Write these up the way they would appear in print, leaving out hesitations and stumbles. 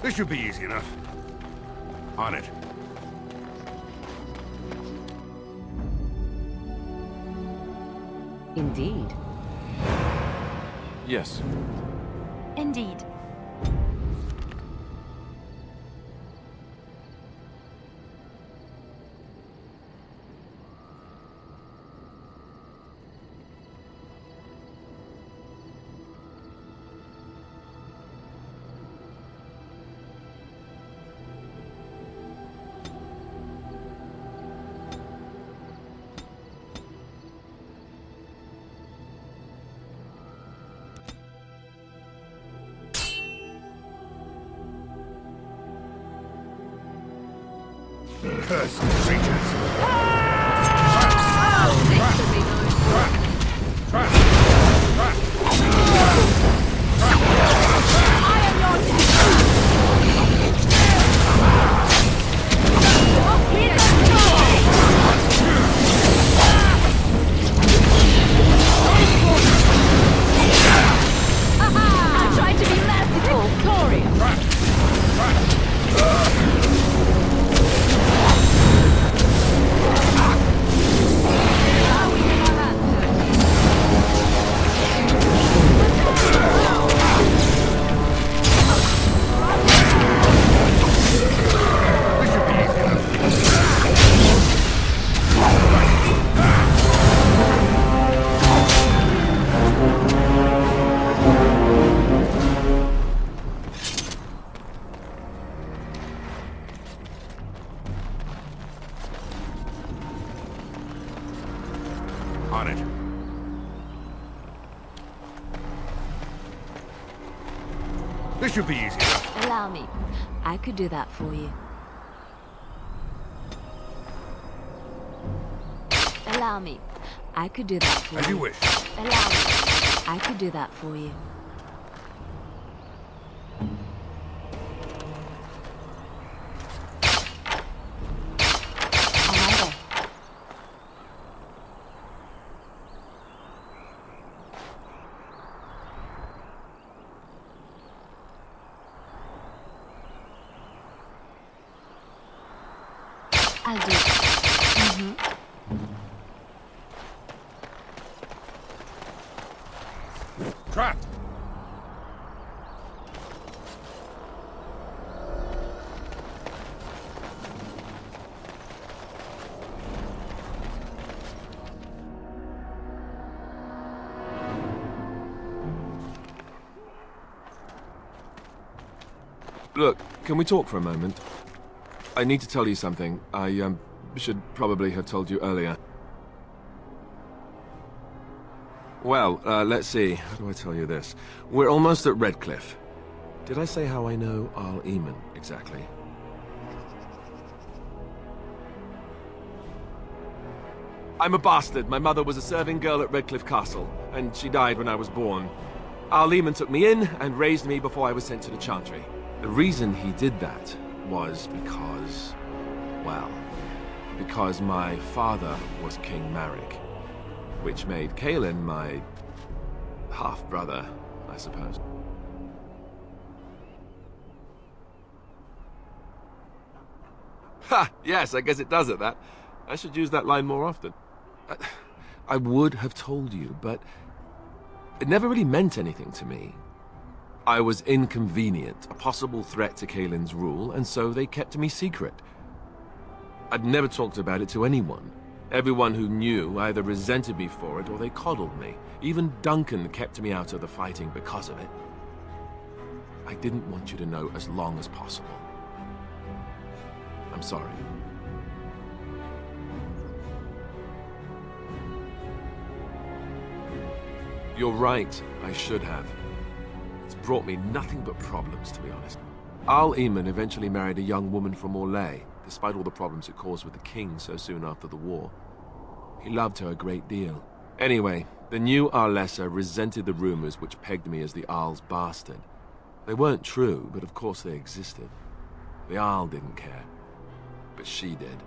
This should be easy enough. On it. Indeed. Yes. Indeed. Cursed creatures. I tried to be merciful. Glorious. On it. This should be easy enough. Allow me. I could do that for you. Allow me. I could do that for you. As you wish. Allow me. I could do that for you. On my way. I'll do it. Trapped. Look, can we talk for a moment? I need to tell you something. I, should probably have told you earlier. Well, let's see. How do I tell you this? We're almost at Redcliffe. Did I say how I know archdemon exactly? I'm a bastard. My mother was a serving girl at Redcliffe Castle, and she died when I was born. Archdemon took me in and raised me before I was sent to the Chantry. The reason he did that was because, well, because my father was King Marek, which made Kaelin my half-brother, I suppose. Ha! Yes, I guess it does at that. I should use that line more often. I would have told you, but it never really meant anything to me. I was inconvenient, a possible threat to Kaelin's rule, and so they kept me secret. I'd never talked about it to anyone. Everyone who knew either resented me for it or they coddled me. Even Duncan kept me out of the fighting because of it. I didn't want you to know as long as possible. I'm sorry. You're right, I should have. It's brought me nothing but problems, to be honest. Archdemon eventually married a young woman from Orlais, despite all the problems it caused with the king so soon after the war. He loved her a great deal. Anyway, the new Arlessa resented the rumors which pegged me as the Arl's bastard. They weren't true, but of course they existed. The Arl didn't care, but she did.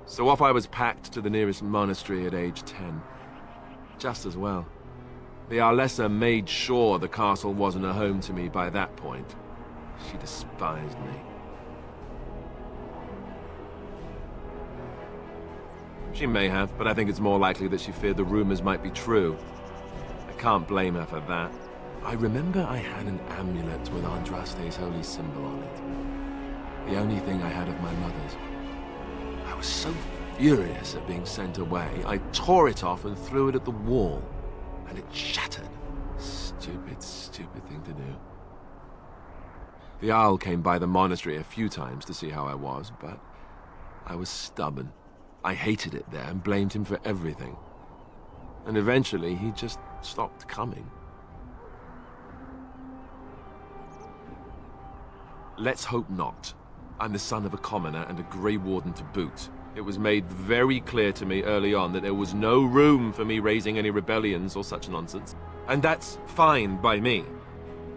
So off I was packed to the nearest monastery at age 10. Just as well. The Arlessa made sure the castle wasn't a home to me by that point. She despised me. She may have, but I think it's more likely that she feared the rumors might be true. I can't blame her for that. I remember I had an amulet with Andraste's holy symbol on it. The only thing I had of my mother's. I was so furious at being sent away, I tore it off and threw it at the wall. And it shattered. Stupid, stupid thing to do. The Owl came by the monastery a few times to see how I was, but I was stubborn. I hated it there and blamed him for everything. And eventually, he just stopped coming. Let's hope not. I'm the son of a commoner and a Grey Warden to boot. It was made very clear to me early on that there was no room for me raising any rebellions or such nonsense. And that's fine by me.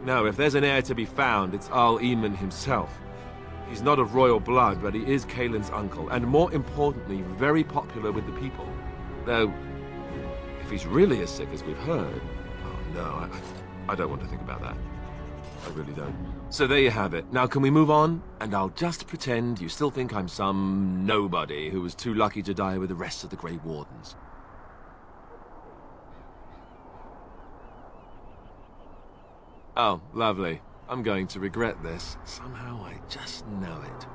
No, if there's an heir to be found, it's Arl Eamon himself. He's not of royal blood, but he is Kaelin's uncle, and more importantly, very popular with the people. Though, if he's really as sick as we've heard... Oh no, I don't want to think about that. I really don't. So there you have it. Now can we move on? And I'll just pretend you still think I'm some nobody who was too lucky to die with the rest of the Grey Wardens. Oh, lovely. I'm going to regret this. Somehow I just know it.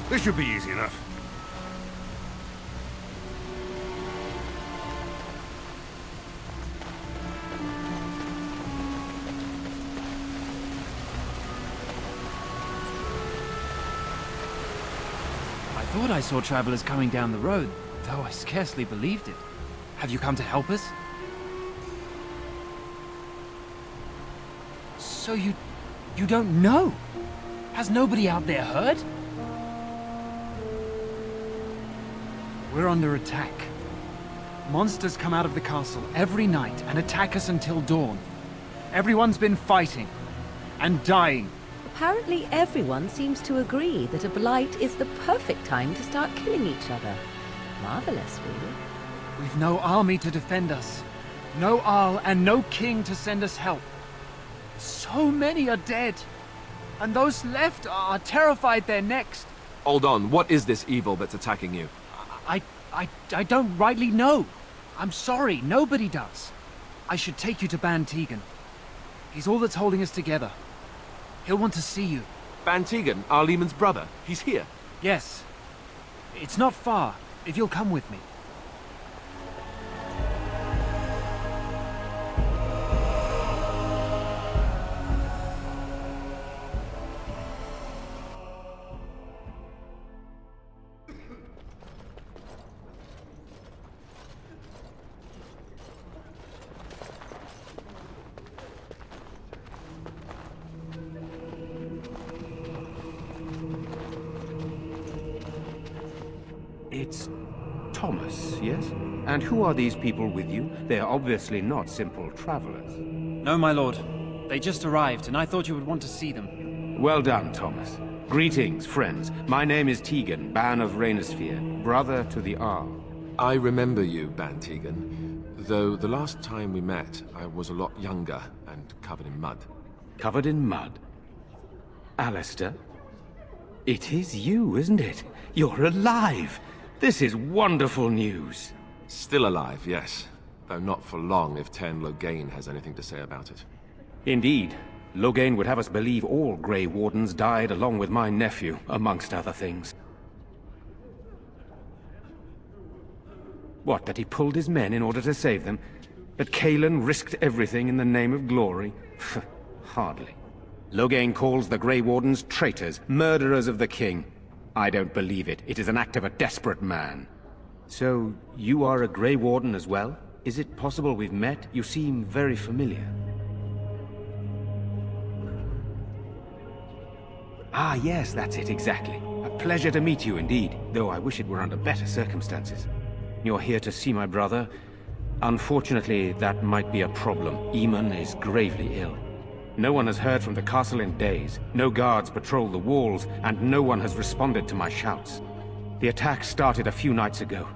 This should be easy enough. I thought I saw travelers coming down the road, though I scarcely believed it. Have you come to help us? So you don't know? Has nobody out there heard? We're under attack. Monsters come out of the castle every night and attack us until dawn. Everyone's been fighting and dying. Apparently everyone seems to agree that a blight is the perfect time to start killing each other. Marvelous, really. We've no army to defend us. No Arl and no king to send us help. So many are dead. And those left are terrified they're next. Hold on, what is this evil that's attacking you? I don't rightly know. I'm sorry, nobody does. I should take you to Ban Tegan. He's all that's holding us together. He'll want to see you. Ban Tegan, Arl Eamon's brother. He's here. Yes. It's not far, if you'll come with me. It's Thomas, yes? And who are these people with you? They are obviously not simple travelers. No, my lord. They just arrived, and I thought you would want to see them. Well done, Thomas. Greetings, friends. My name is Tegan, Ban of Rainersphere, brother to the Arl. I remember you, Ban Tegan. Though the last time we met, I was a lot younger and covered in mud. Covered in mud? Alistair? It is you, isn't it? You're alive! This is wonderful news. Still alive, yes. Though not for long if Tern Loghain has anything to say about it. Indeed. Loghain would have us believe all Grey Wardens died along with my nephew, amongst other things. What, that he pulled his men in order to save them? That Kaelin risked everything in the name of glory? Hardly. Loghain calls the Grey Wardens traitors, murderers of the king. I don't believe it. It is an act of a desperate man. So, you are a Grey Warden as well? Is it possible we've met? You seem very familiar. Ah, yes, that's it, exactly. A pleasure to meet you indeed, though I wish it were under better circumstances. You're here to see my brother? Unfortunately, that might be a problem. Eamon is gravely ill. No one has heard from the castle in days. No guards patrol the walls, and no one has responded to my shouts. The attack started a few nights ago.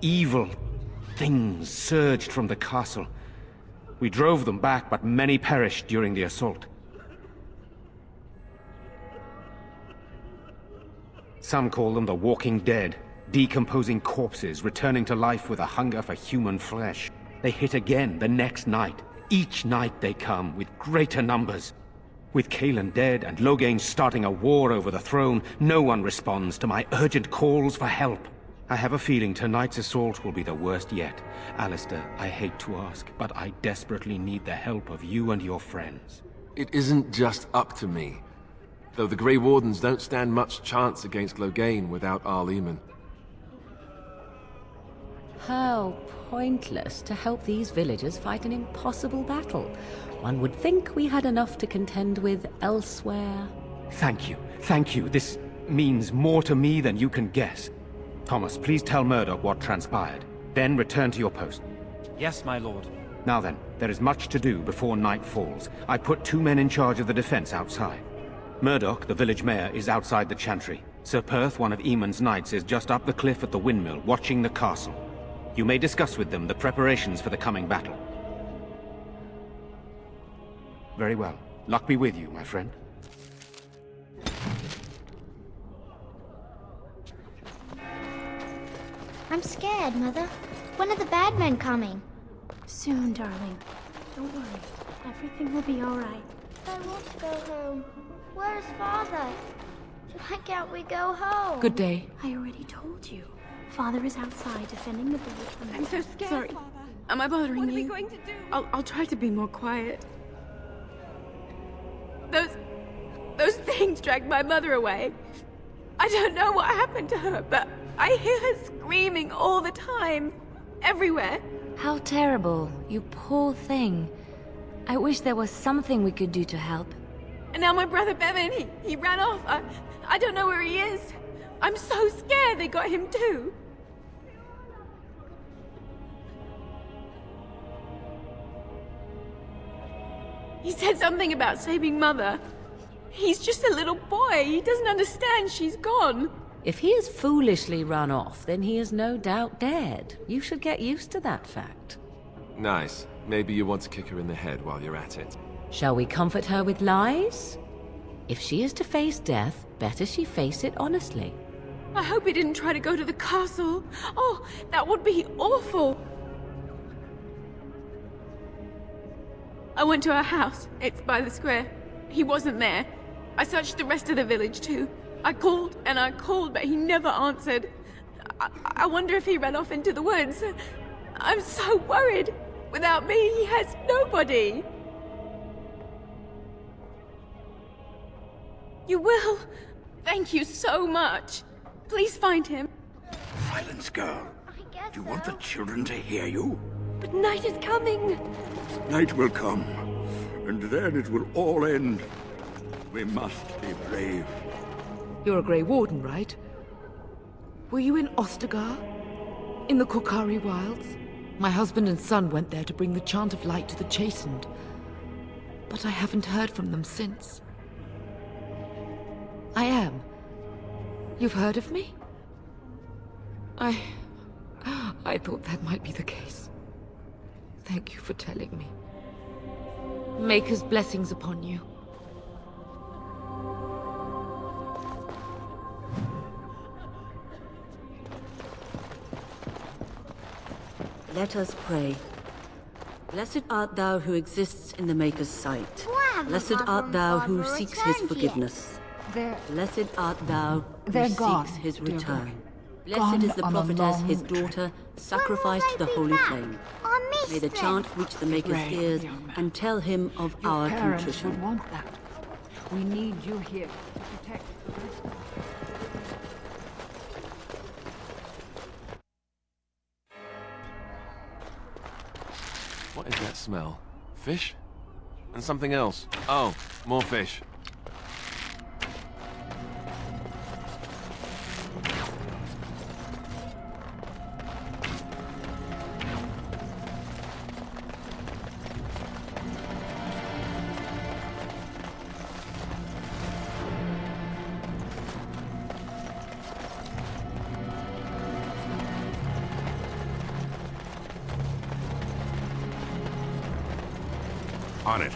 Evil things surged from the castle. We drove them back, but many perished during the assault. Some call them the walking dead, decomposing corpses returning to life with a hunger for human flesh. They hit again the next night. Each night they come with greater numbers. With Cailan dead and Loghain starting a war over the throne, no one responds to my urgent calls for help. I have a feeling tonight's assault will be the worst yet. Alistair, I hate to ask, but I desperately need the help of you and your friends. It isn't just up to me. Though the Grey Wardens don't stand much chance against Loghain without Arl Eamon. How pointless to help these villagers fight an impossible battle. One would think we had enough to contend with elsewhere. Thank you. Thank you. This means more to me than you can guess. Thomas, please tell Murdoch what transpired. Then return to your post. Yes, my lord. Now then, there is much to do before night falls. I put 2 men in charge of the defense outside. Murdoch, the village mayor, is outside the chantry. Sir Perth, one of Eamon's knights, is just up the cliff at the windmill, watching the castle. You may discuss with them the preparations for the coming battle. Very well. Luck be with you, my friend. I'm scared, Mother. When are the bad men coming? Soon, darling. Don't worry. Everything will be all right. I want to go home. Where's Father? Why can't we go home? Good day. I already told you. Father is outside defending the village from I'm so scared, Sorry. Father. Am I bothering What you? are we going to do? I'll try to be more quiet. Those things dragged my mother away. I don't know what happened to her, but I hear her screaming all the time. Everywhere. How terrible. You poor thing. I wish there was something we could do to help. And now my brother Bevan, he ran off. I don't know where he is. I'm so scared they got him too. He said something about saving Mother. He's just a little boy. He doesn't understand she's gone. If he has foolishly run off, then he is no doubt dead. You should get used to that fact. Nice. Maybe you want to kick her in the head while you're at it. Shall we comfort her with lies? If she is to face death, better she face it honestly. I hope he didn't try to go to the castle. Oh, that would be awful. I went to our house. It's by the square. He wasn't there. I searched the rest of the village too. I called and I called, but he never answered. I wonder if he ran off into the woods. I'm so worried. Without me, he has nobody. You will? Thank you so much. Please find him. Silence, girl. I guess Do you want so. the children to hear you? But night is coming. Night will come, and then it will all end. We must be brave. You're a Grey Warden, right? Were you in Ostagar? In the Korkari Wilds? My husband and son went there to bring the chant of light to the chastened. But I haven't heard from them since. I am. You've heard of me? I thought that might be the case. Thank you for telling me. Maker's blessings upon you. Let us pray. Blessed art thou who exists in the Maker's sight. Why haven't Blessed Mother art and thou Father who seeks his returned yet? forgiveness. Blessed art thou who They're seeks gone, his dear return. boy. Blessed Gone is the on a prophetess, his long trip. daughter, sacrificed to the When will holy they be back? flame. I miss May the them. chant reach the Maker's Brave ears young man. and tell him of Your our parents contrition. would want that. We need you here to protect the rest of us. What is that smell? Fish? And something else. Oh, more fish. On it.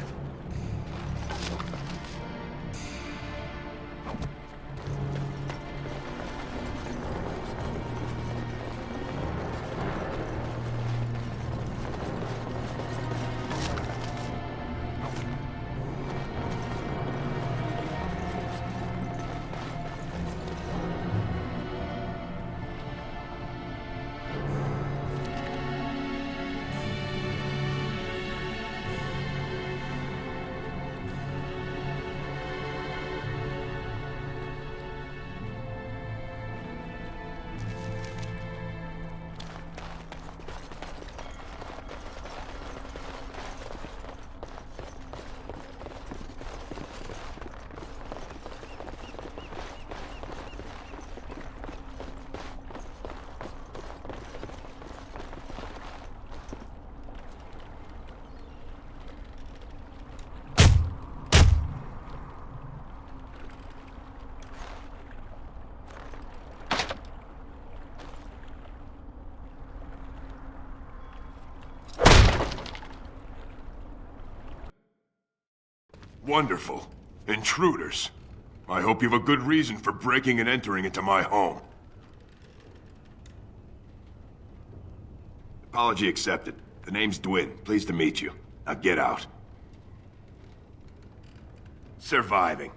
Wonderful. Intruders. I hope you have a good reason for breaking and entering into my home. Apology accepted. The name's Dwin. Pleased to meet you. Now get out. Surviving.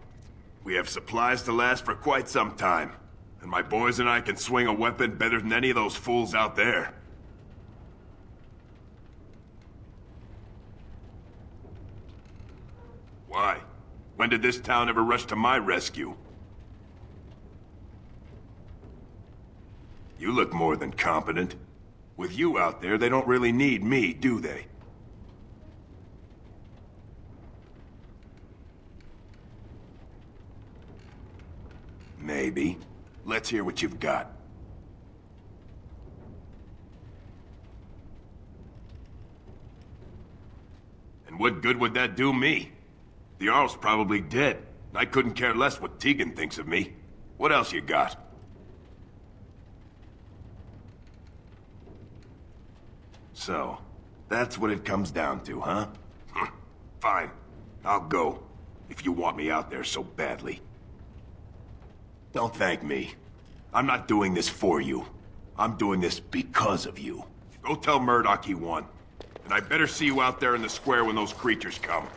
We have supplies to last for quite some time. And my boys and I can swing a weapon better than any of those fools out there. Why? When did this town ever rush to my rescue? You look more than competent. With you out there, they don't really need me, do they? Maybe. Let's hear what you've got. And what good would that do me? The Jarl's probably dead. I couldn't care less what Tegan thinks of me. What else you got? So, that's what it comes down to, huh? Fine. I'll go. If you want me out there so badly. Don't thank me. I'm not doing this for you. I'm doing this because of you. Go tell Murdoch he won. And I better see you out there in the square when those creatures come.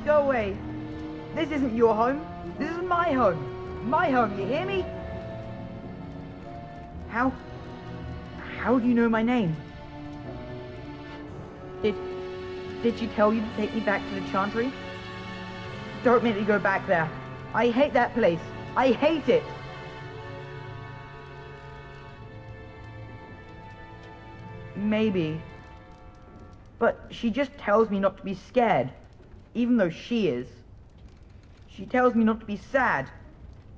Go away. This isn't your home. This is my home. My home, you hear me? How do you know my name? Did she tell you to take me back to the Chantry? Don't make me go back there. I hate that place. I hate it. Maybe. But she just tells me not to be scared. Even though she is. She tells me not to be sad,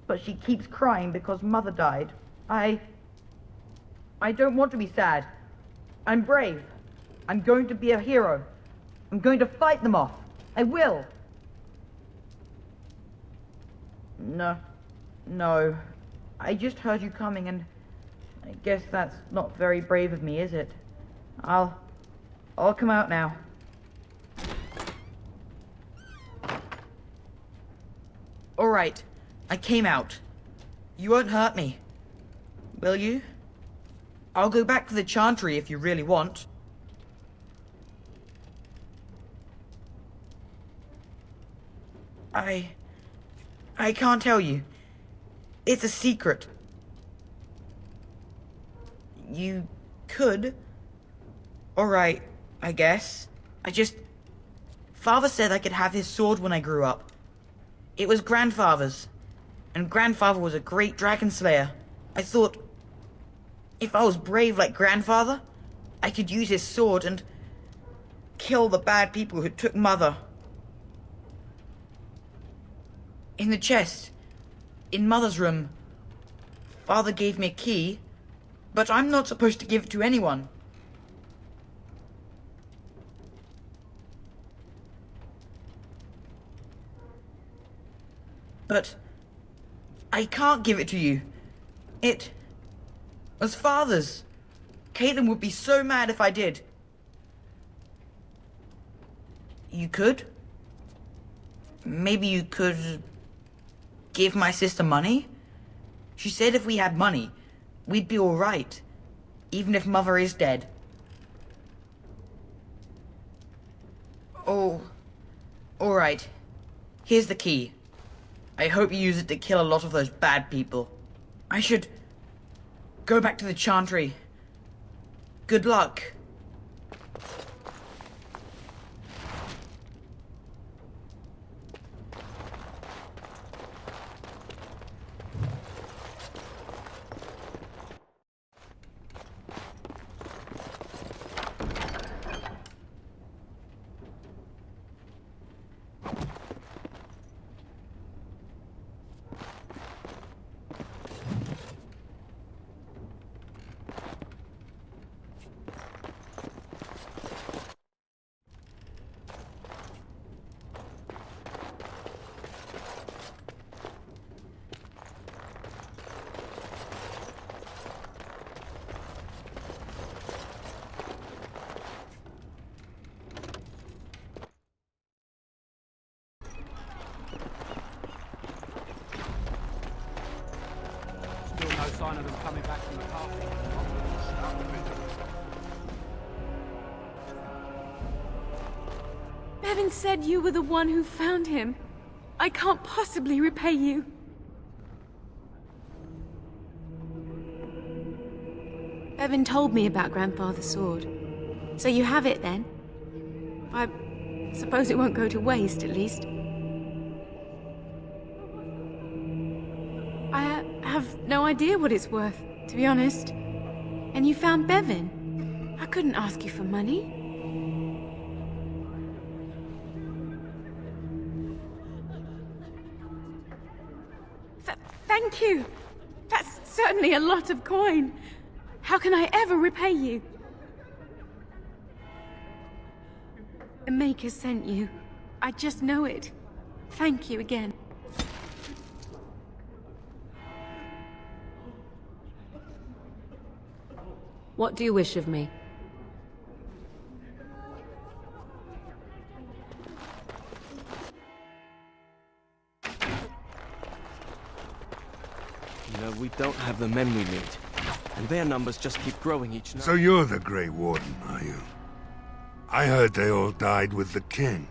but she keeps crying because Mother died. I don't want to be sad. I'm brave. I'm going to be a hero. I'm going to fight them off. I will. No. I just heard you coming, and I guess that's not very brave of me, is it? I'll come out now. All right, I came out. You won't hurt me, will you? I'll go back to the Chantry if you really want. I can't tell you. It's a secret. You could. Alright, I guess. Father said I could have his sword when I grew up. It was Grandfather's. And Grandfather was a great dragon slayer. I thought, if I was brave like Grandfather, I could use his sword and kill the bad people who took Mother. In the chest, in Mother's room, Father gave me a key, but I'm not supposed to give it to anyone. But I can't give it to you. It was Father's. Caitlin would be so mad if I did. You could? Maybe you could give my sister money? She said if we had money, we'd be alright, even if Mother is dead. Oh, alright. Here's the key. I hope you use it to kill a lot of those bad people. I should go back to the Chantry. Good luck. Sign of them coming back from the castle. Bevan said you were the one who found him. I can't possibly repay you. Bevan told me about Grandfather's sword. So you have it then? I suppose it won't go to waste, at least. I have no idea what it's worth, to be honest. And you found Bevan. I couldn't ask you for money. Thank you. That's certainly a lot of coin. How can I ever repay you? The Maker sent you. I just know it. Thank you again. What do you wish of me? You know, we don't have the men we need. And their numbers just keep growing each night. So you're the Grey Warden, are you? I heard they all died with the king.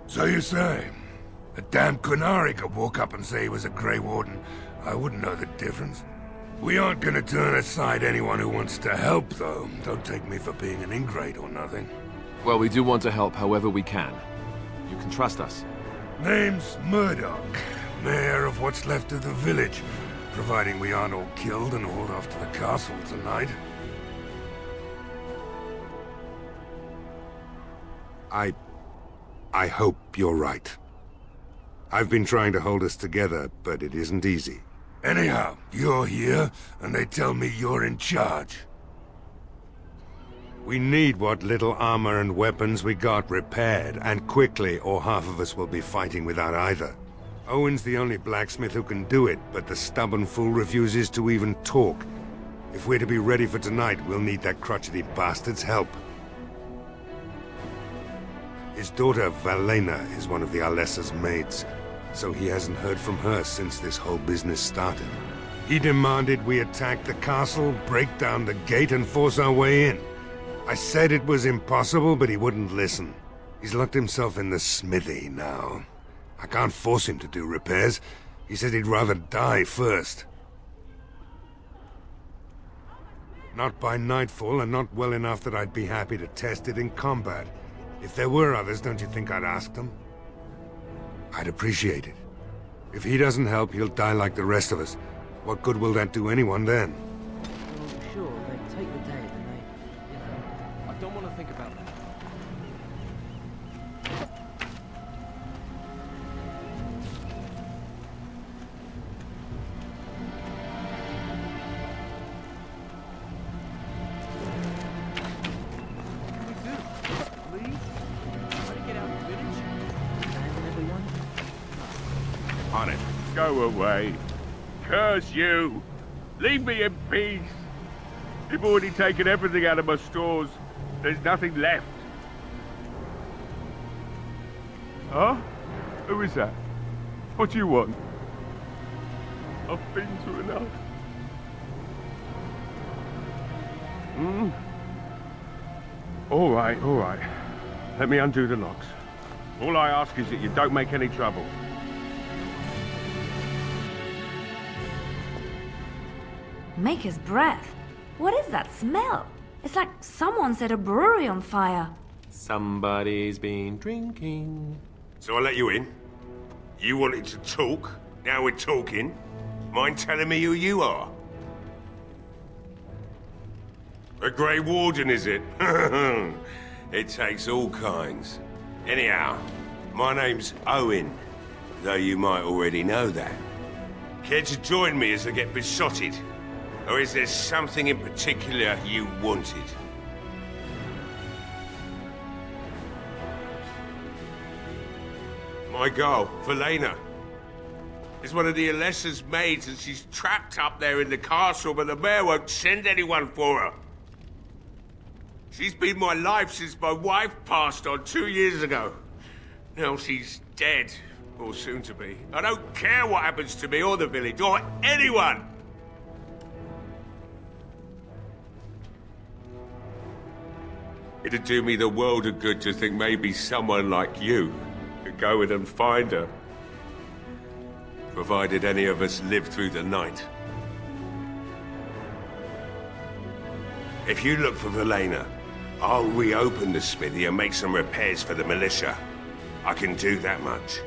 So you say? A damn Qunari could walk up and say he was a Grey Warden. I wouldn't know the difference. We aren't gonna turn aside anyone who wants to help, though. Don't take me for being an ingrate or nothing. Well, we do want to help however we can. You can trust us. Name's Murdoch, mayor of what's left of the village, providing we aren't all killed and hauled off to the castle tonight. I hope you're right. I've been trying to hold us together, but it isn't easy. Anyhow, you're here, and they tell me you're in charge. We need what little armor and weapons we got repaired, and quickly, or half of us will be fighting without either. Owen's the only blacksmith who can do it, but the stubborn fool refuses to even talk. If we're to be ready for tonight, we'll need that crotchety bastard's help. His daughter, Valena, is one of the Alessa's maids, so he hasn't heard from her since this whole business started. He demanded we attack the castle, break down the gate, and force our way in. I said it was impossible, but he wouldn't listen. He's locked himself in the smithy now. I can't force him to do repairs. He said he'd rather die first. Not by nightfall, and not well enough that I'd be happy to test it in combat. If there were others, don't you think I'd ask them? I'd appreciate it. If he doesn't help, he'll die like the rest of us. What good will that do anyone then? Well, sure, they take the dead and they, you know, I don't want to think about that. On it. Go away. Curse you! Leave me in peace! You've already taken everything out of my stores. There's nothing left. Huh? Who is that? What do you want? I've been through enough. All right. Let me undo the locks. All I ask is that you don't make any trouble. Maker's breath. What is that smell? It's like someone set a brewery on fire. Somebody's been drinking. So I let you in. You wanted to talk. Now we're talking. Mind telling me who you are? A Grey Warden, is it? It takes all kinds. Anyhow, my name's Owen, though you might already know that. Care to join me as I get besotted? Or is there something in particular you wanted? My girl, Velena, is one of the Alessa's maids, and she's trapped up there in the castle, but the mayor won't send anyone for her. She's been my life since my wife passed on 2 years ago. Now she's dead, or soon to be. I don't care what happens to me or the village, or anyone! It'd do me the world of good to think maybe someone like you could go in and find her. Provided any of us live through the night. If you look for Velena, I'll reopen the smithy and make some repairs for the militia. I can do that much.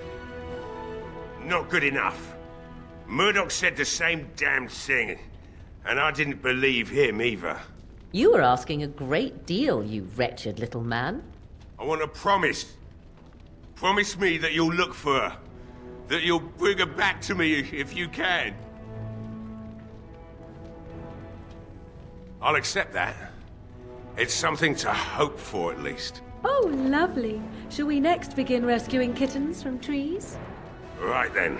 Not good enough. Murdoch said the same damn thing, and I didn't believe him either. You were asking a great deal, you wretched little man. I want a promise. Promise me that you'll look for her. That you'll bring her back to me if you can. I'll accept that. It's something to hope for, at least. Oh, lovely. Shall we next begin rescuing kittens from trees? Right then.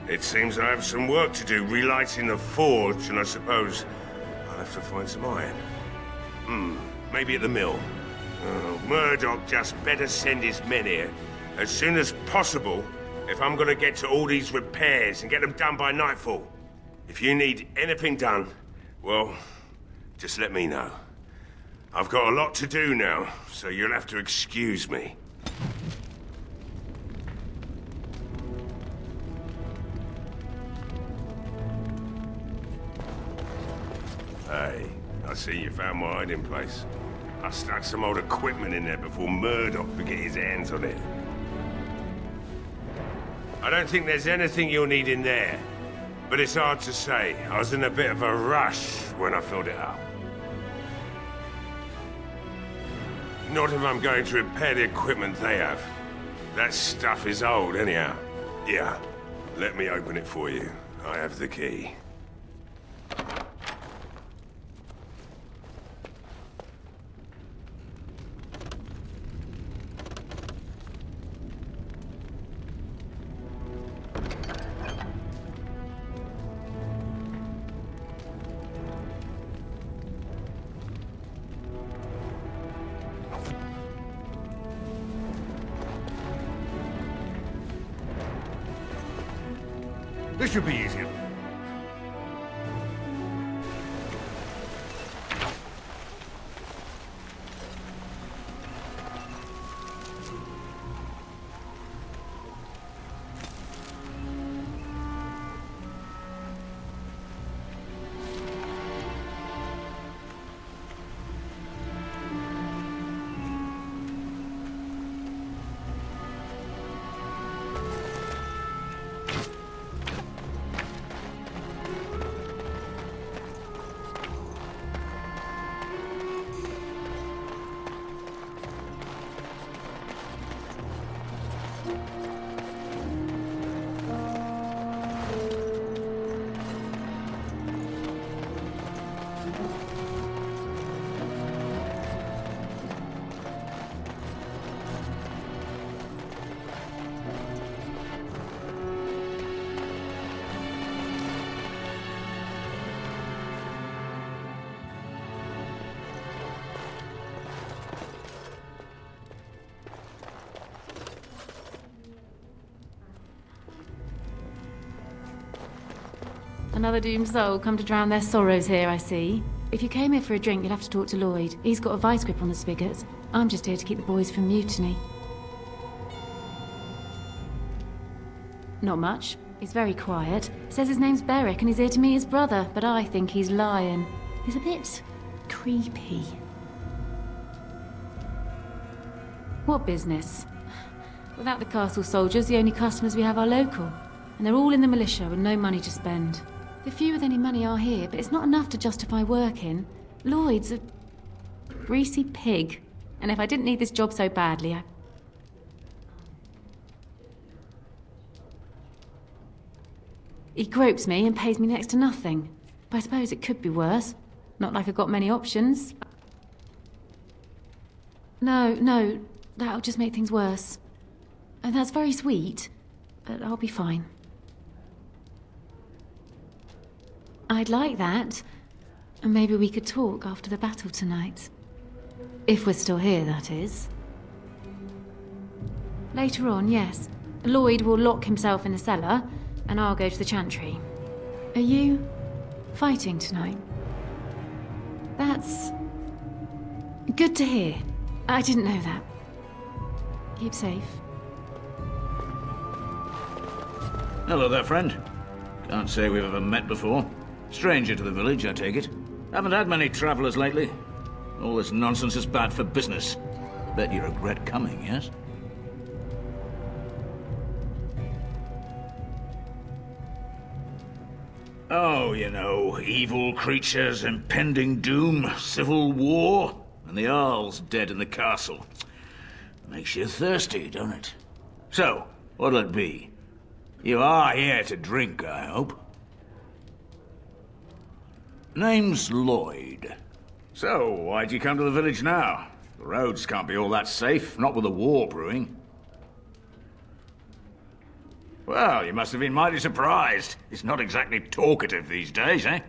It seems I have some work to do relighting the forge, and I suppose I'll have to find some iron. Maybe at the mill. Oh, Murdoch just better send his men here as soon as possible if I'm gonna get to all these repairs and get them done by nightfall. If you need anything done, well, just let me know. I've got a lot to do now, so you'll have to excuse me. Hey, I see you found my hiding place. I stuck some old equipment in there before Murdoch could get his hands on it. I don't think there's anything you'll need in there, but it's hard to say. I was in a bit of a rush when I filled it up. Not if I'm going to repair the equipment they have. That stuff is old anyhow. Yeah, let me open it for you. I have the key. This should be easier. Another doomed soul come to drown their sorrows here, I see. If you came here for a drink, you'll have to talk to Lloyd. He's got a vice grip on the spigots. I'm just here to keep the boys from mutiny. Not much. He's very quiet. Says his name's Beric and he's here to meet his brother, but I think he's lying. He's a bit creepy. What business? Without the castle soldiers, the only customers we have are local. And they're all in the militia with no money to spend. The few with any money are here, but it's not enough to justify working. Lloyd's a greasy pig. And if I didn't need this job so badly, He gropes me and pays me next to nothing. But I suppose it could be worse. Not like I've got many options. No, that'll just make things worse. And that's very sweet, but I'll be fine. I'd like that. And maybe we could talk after the battle tonight. If we're still here, that is. Later on, yes. Lloyd will lock himself in the cellar, and I'll go to the chantry. Are you fighting tonight? That's good to hear. I didn't know that. Keep safe. Hello there, friend. Can't say we've ever met before. Stranger to the village, I take it. Haven't had many travelers lately. All this nonsense is bad for business. Bet you regret coming, yes? Oh, you know, evil creatures, impending doom, civil war, and the Earl's dead in the castle. Makes you thirsty, don't it? So, what'll it be? You are here to drink, I hope. Name's Lloyd. So, why'd you come to the village now? The roads can't be all that safe, not with a war brewing. Well, you must have been mighty surprised. It's not exactly talkative these days, eh?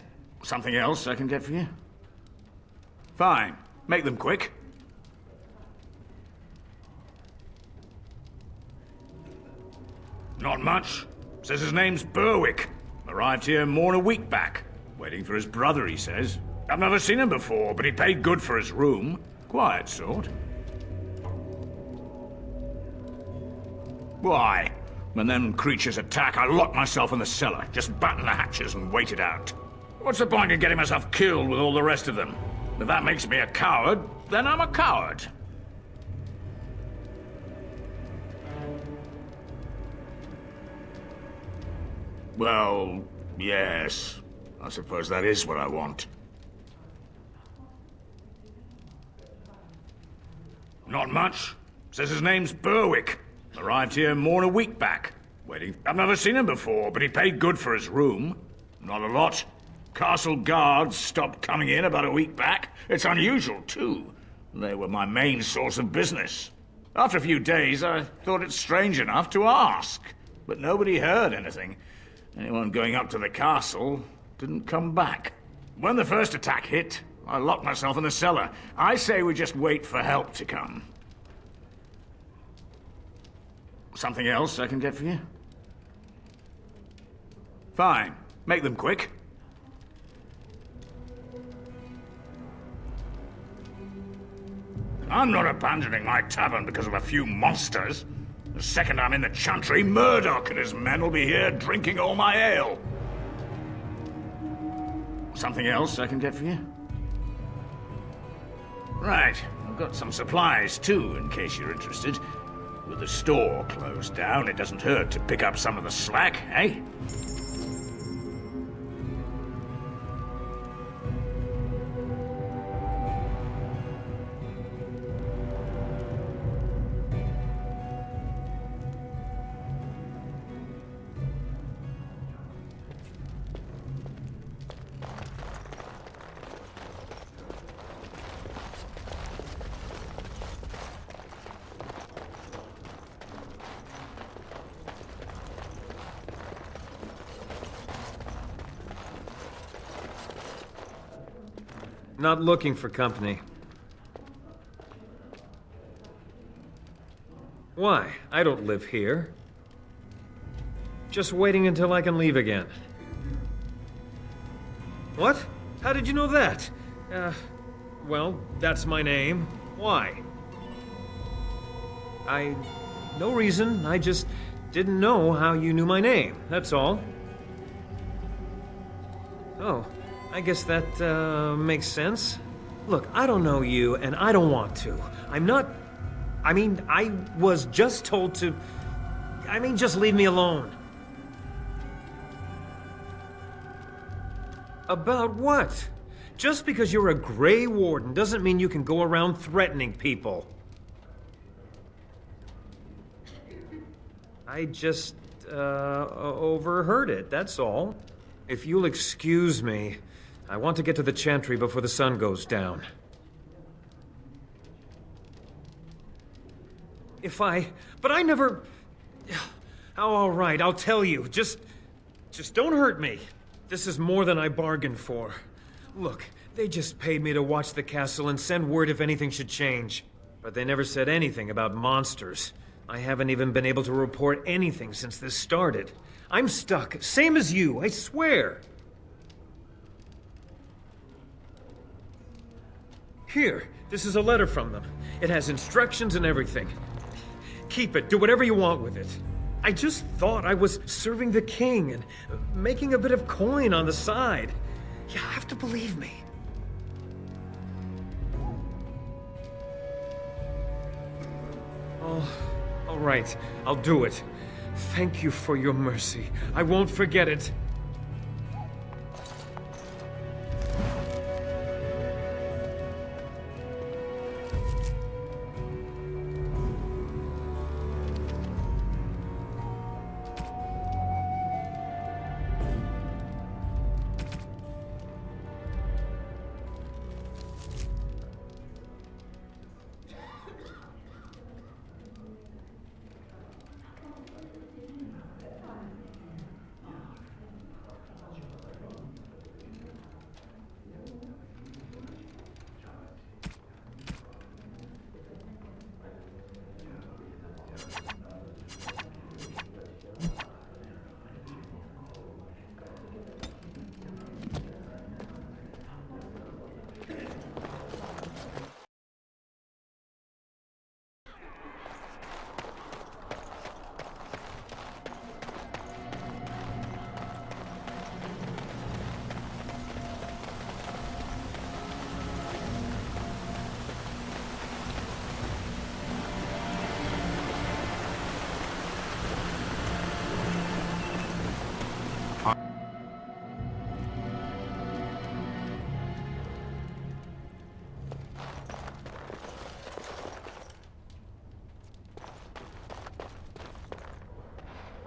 Something else I can get for you? Fine. Make them quick. Not much. Says his name's Berwick. Arrived here more than a week back. Waiting for his brother, he says. I've never seen him before, but he paid good for his room. Quiet sort. Why? When them creatures attack, I lock myself in the cellar, just batten the hatches and wait it out. What's the point in getting myself killed with all the rest of them? If that makes me a coward, then I'm a coward. Well, yes. I suppose that is what I want. Not much. Says his name's Berwick. Arrived here more than a week back. Waiting. I've never seen him before, but he paid good for his room. Not a lot. Castle guards stopped coming in about a week back. It's unusual, too. They were my main source of business. After a few days, I thought it strange enough to ask. But nobody heard anything. Anyone going up to the castle didn't come back. When the first attack hit, I locked myself in the cellar. I say we just wait for help to come. Something else I can get for you? Fine. Make them quick. I'm not abandoning my tavern because of a few monsters. The second I'm in the chantry, Murdoch and his men will be here drinking all my ale. Something else I can get for you? Right. I've got some supplies, too, in case you're interested. With the store closed down, it doesn't hurt to pick up some of the slack, eh? Not looking for company. Why? I don't live here. Just waiting until I can leave again. What? How did you know that? Well, that's my name. Why? No reason. I just didn't know how you knew my name, that's all. Oh, I guess that, makes sense. Look, I don't know you, and I don't want to. I was just told to... just leave me alone. About what? Just because you're a Grey Warden doesn't mean you can go around threatening people. I just, overheard it, that's all. If you'll excuse me, I want to get to the Chantry before the sun goes down. But I never... Oh, all right, I'll tell you. Just don't hurt me. This is more than I bargained for. Look, they just paid me to watch the castle and send word if anything should change. But they never said anything about monsters. I haven't even been able to report anything since this started. I'm stuck, same as you, I swear. Here, this is a letter from them. It has instructions and everything. Keep it, do whatever you want with it. I just thought I was serving the king and making a bit of coin on the side. You have to believe me. Oh, all right, I'll do it. Thank you for your mercy. I won't forget it.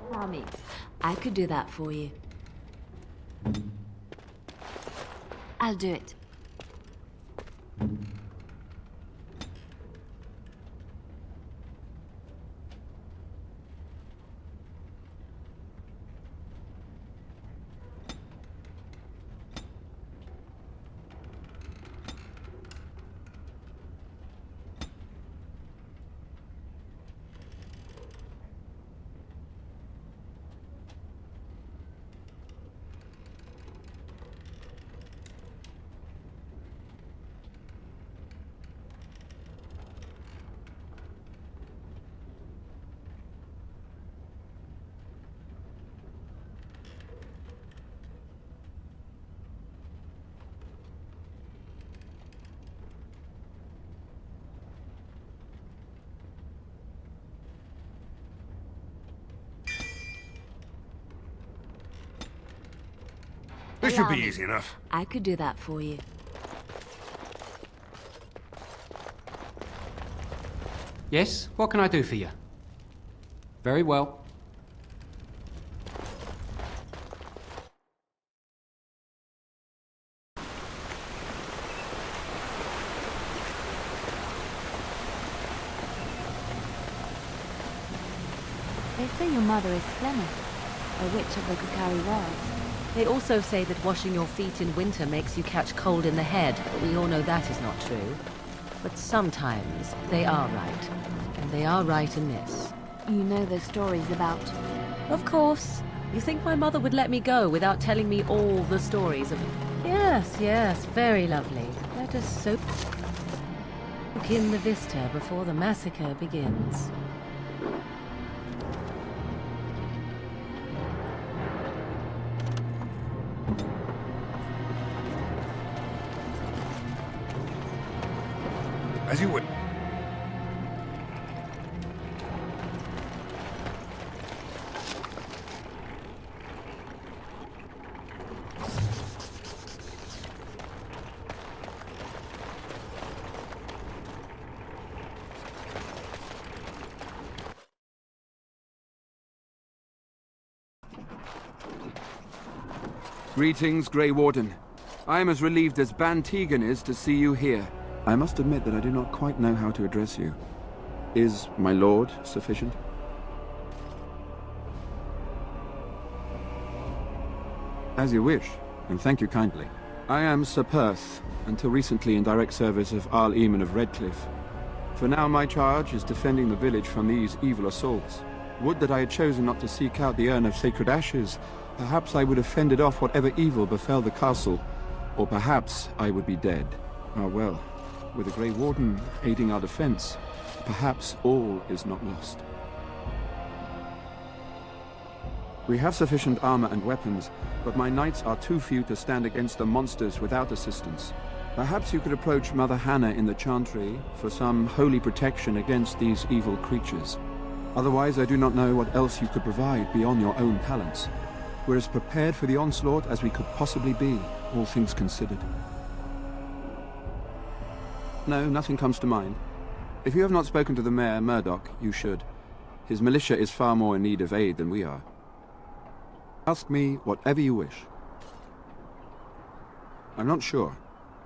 Mommy, I could do that for you. I'll do it. This should be easy enough. I could do that for you. Yes? What can I do for you? Very well. They say your mother is Flemeth, a witch of the Kukari Wilds. They also say that washing your feet in winter makes you catch cold in the head, but we all know that is not true. But sometimes they are right. And they are right in this. You know the stories about... Of course. You think my mother would let me go without telling me all the stories of... Yes, yes, very lovely. Let us soak in the vista before the massacre begins. As you would. Greetings, Grey Warden. I am as relieved as Ban Tegan is to see you here. I must admit that I do not quite know how to address you. Is my lord sufficient? As you wish, and thank you kindly. I am Sir Perth, until recently in direct service of Arl Eamon of Redcliffe. For now my charge is defending the village from these evil assaults. Would that I had chosen not to seek out the urn of sacred ashes. Perhaps I would have fended off whatever evil befell the castle, or perhaps I would be dead. Ah well, with the Grey Warden aiding our defense, perhaps all is not lost. We have sufficient armor and weapons, but my knights are too few to stand against the monsters without assistance. Perhaps you could approach Mother Hannah in the Chantry for some holy protection against these evil creatures. Otherwise, I do not know what else you could provide beyond your own talents. We're as prepared for the onslaught as we could possibly be, all things considered. No, nothing comes to mind. If you have not spoken to the Mayor, Murdoch, you should. His militia is far more in need of aid than we are. Ask me whatever you wish. I'm not sure.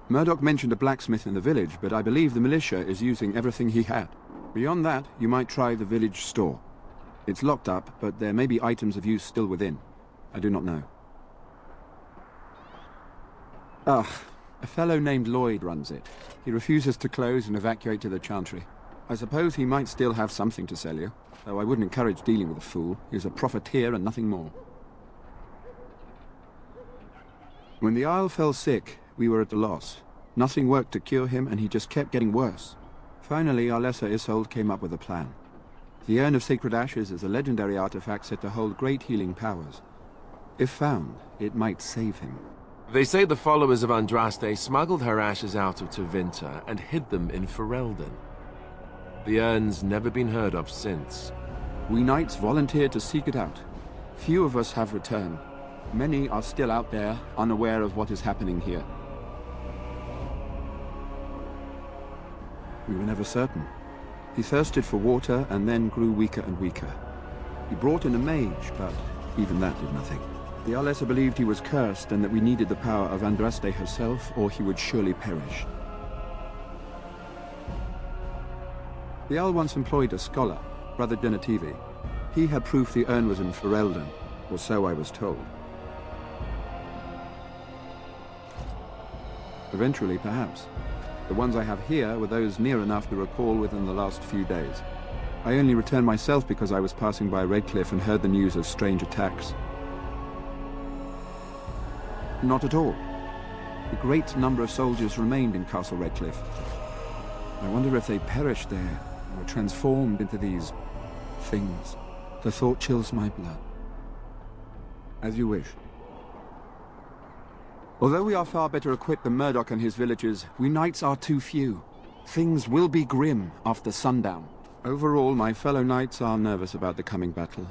Murdoch mentioned a blacksmith in the village, but I believe the militia is using everything he had. Beyond that, you might try the village store. It's locked up, but there may be items of use still within. I do not know. Ah, a fellow named Lloyd runs it. He refuses to close and evacuate to the Chantry. I suppose he might still have something to sell you, though I wouldn't encourage dealing with a fool. He's a profiteer and nothing more. When the Isle fell sick, we were at a loss. Nothing worked to cure him, and he just kept getting worse. Finally, our lesser Isolde came up with a plan. The Urn of Sacred Ashes is a legendary artifact said to hold great healing powers. If found, it might save him. They say the followers of Andraste smuggled her ashes out of Tevinter and hid them in Ferelden. The urn's never been heard of since. We knights volunteered to seek it out. Few of us have returned. Many are still out there, unaware of what is happening here. We were never certain. He thirsted for water and then grew weaker and weaker. He brought in a mage, but even that did nothing. The Arlessa believed he was cursed and that we needed the power of Andraste herself, or he would surely perish. The Arl once employed a scholar, Brother Genetivi. He had proof the urn was in Ferelden, or so I was told. Eventually, perhaps. The ones I have here were those near enough to recall within the last few days. I only returned myself because I was passing by Redcliffe and heard the news of strange attacks. Not at all. A great number of soldiers remained in Castle Redcliffe. I wonder if they perished there, or were transformed into these things. The thought chills my blood. As you wish. Although we are far better equipped than Murdoch and his villagers, we knights are too few. Things will be grim after sundown. Overall, my fellow knights are nervous about the coming battle.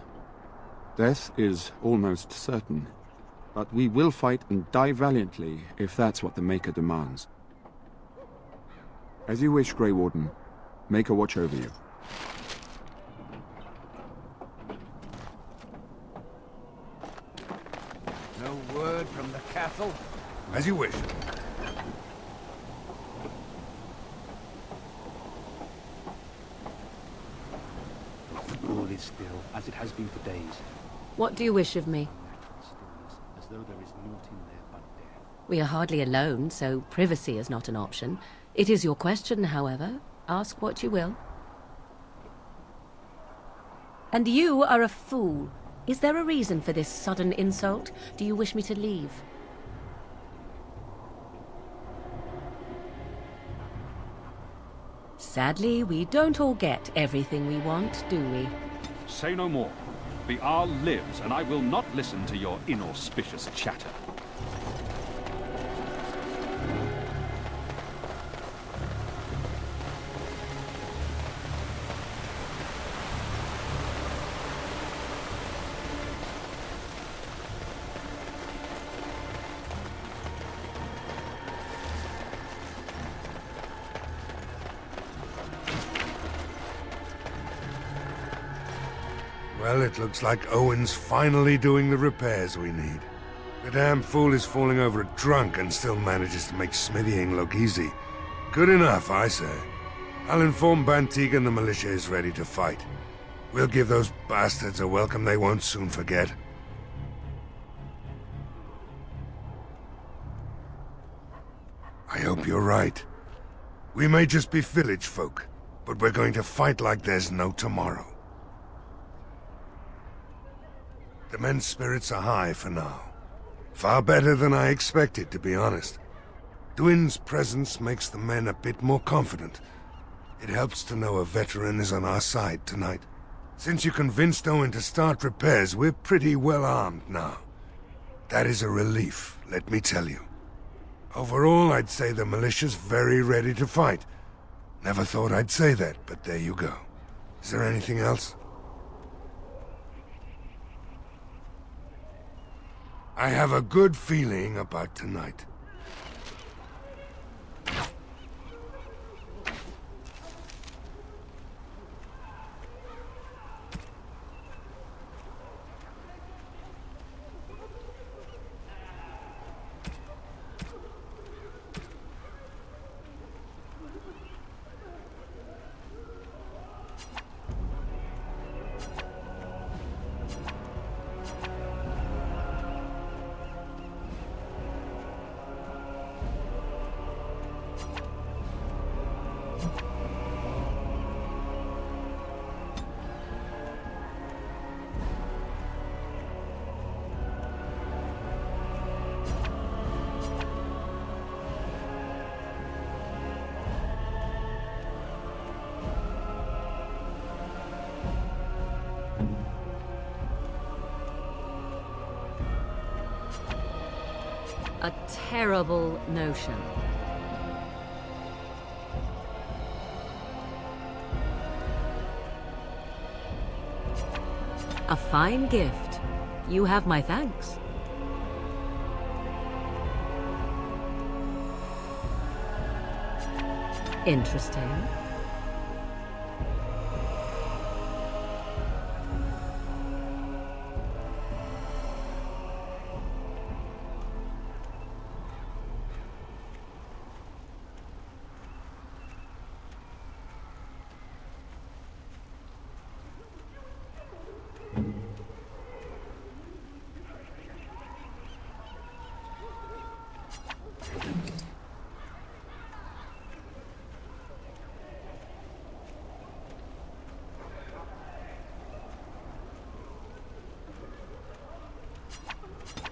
Death is almost certain. But we will fight and die valiantly if that's what the Maker demands. As you wish, Grey Warden. Maker watch over you. No word from the castle? As you wish. All is still, as it has been for days. What do you wish of me? As though there is naught in there but death. We are hardly alone, so privacy is not an option. It is your question, however. Ask what you will. And you are a fool. Is there a reason for this sudden insult? Do you wish me to leave? Sadly, we don't all get everything we want, do we? Say no more. The Arl lives, and I will not listen to your inauspicious chatter. Well, it looks like Owen's finally doing the repairs we need. The damn fool is falling over drunk and still manages to make smithying look easy. Good enough, I say. I'll inform Bantigan the militia is ready to fight. We'll give those bastards a welcome they won't soon forget. I hope you're right. We may just be village folk, but we're going to fight like there's no tomorrow. The men's spirits are high for now. Far better than I expected, to be honest. Dwyn's presence makes the men a bit more confident. It helps to know a veteran is on our side tonight. Since you convinced Owen to start repairs, we're pretty well armed now. That is a relief, let me tell you. Overall, I'd say the militia's very ready to fight. Never thought I'd say that, but there you go. Is there anything else? I have a good feeling about tonight. A terrible notion. A fine gift. You have my thanks. Interesting.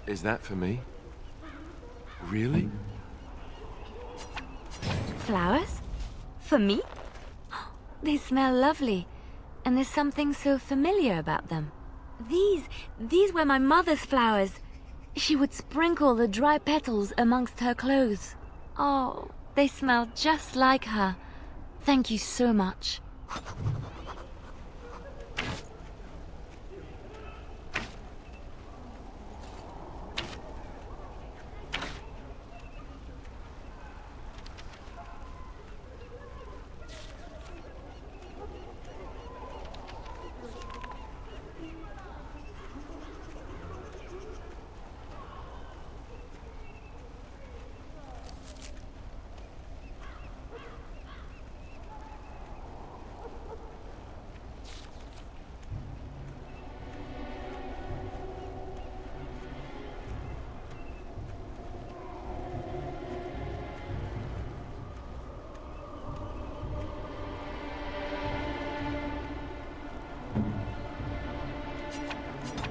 Is that for me? Really? Flowers? For me? They smell lovely, and there's something so familiar about them. These were my mother's flowers. She would sprinkle the dry petals amongst her clothes. Oh, they smell just like her. Thank you so much.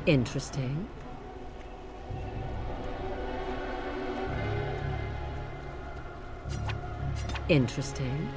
Interesting. Interesting.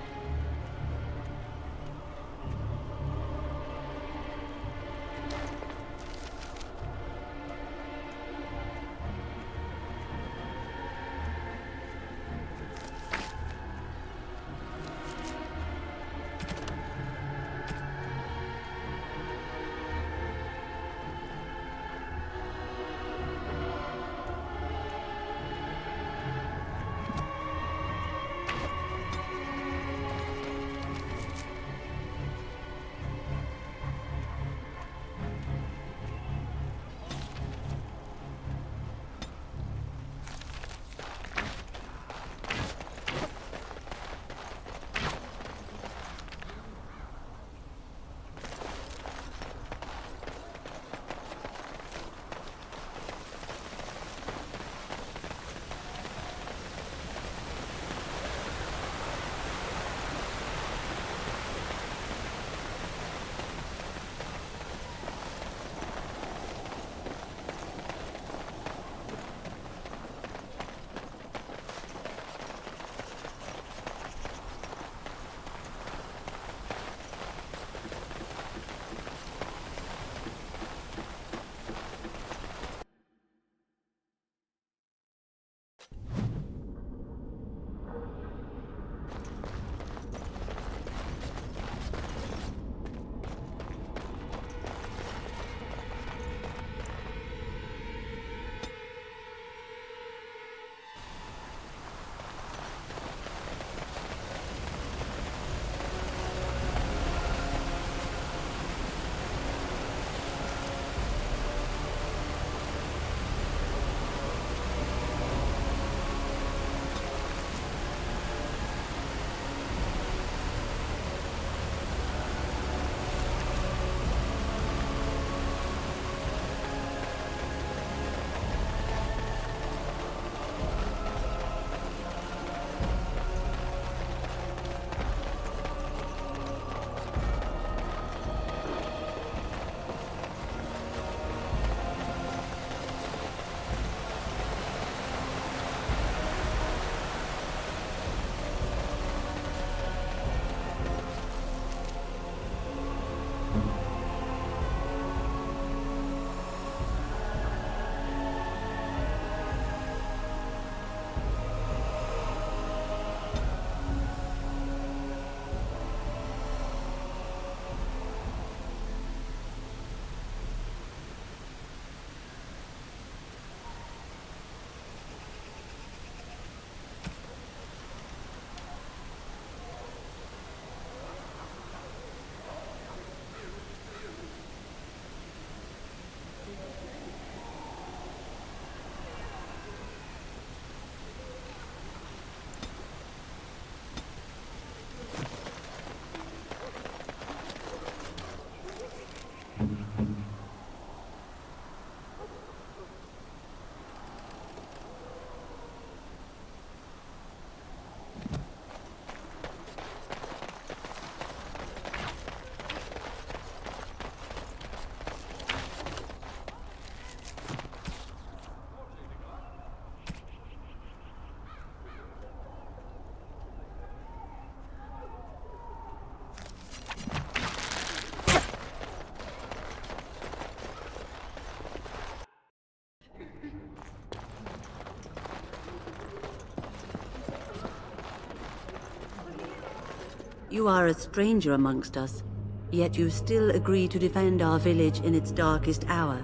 You are a stranger amongst us, yet you still agree to defend our village in its darkest hour.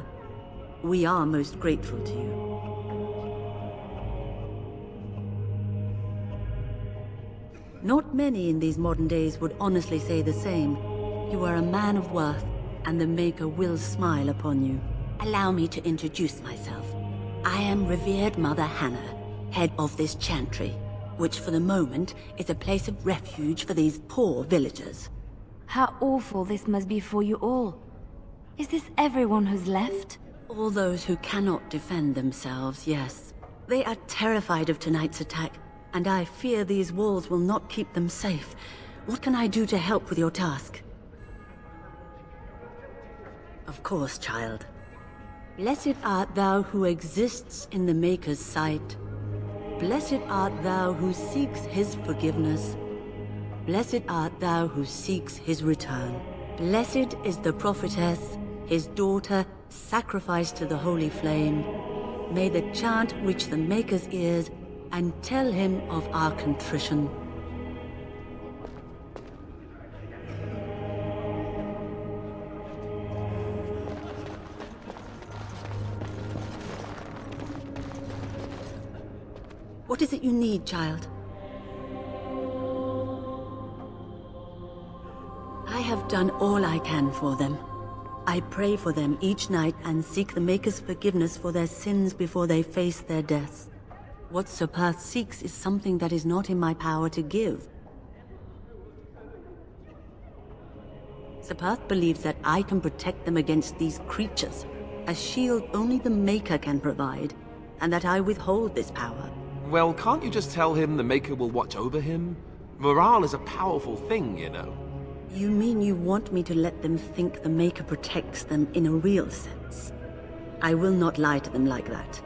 We are most grateful to you. Not many in these modern days would honestly say the same. You are a man of worth, and the Maker will smile upon you. Allow me to introduce myself. I am revered Mother Hannah, head of this chantry, which for the moment is a place of refuge for these poor villagers. How awful this must be for you all. Is this everyone who's left? All those who cannot defend themselves, yes. They are terrified of tonight's attack, and I fear these walls will not keep them safe. What can I do to help with your task? Of course, child. Blessed art thou who exists in the Maker's sight. Blessed art thou who seeks his forgiveness. Blessed art thou who seeks his return. Blessed is the prophetess, his daughter, sacrificed to the holy flame. May the chant reach the Maker's ears and tell him of our contrition. What is it you need, child? I have done all I can for them. I pray for them each night and seek the Maker's forgiveness for their sins before they face their deaths. What Sir Perth seeks is something that is not in my power to give. Sir Perth believes that I can protect them against these creatures, a shield only the Maker can provide, and that I withhold this power. Well, can't you just tell him the Maker will watch over him? Morale is a powerful thing, you know. You mean you want me to let them think the Maker protects them in a real sense? I will not lie to them like that.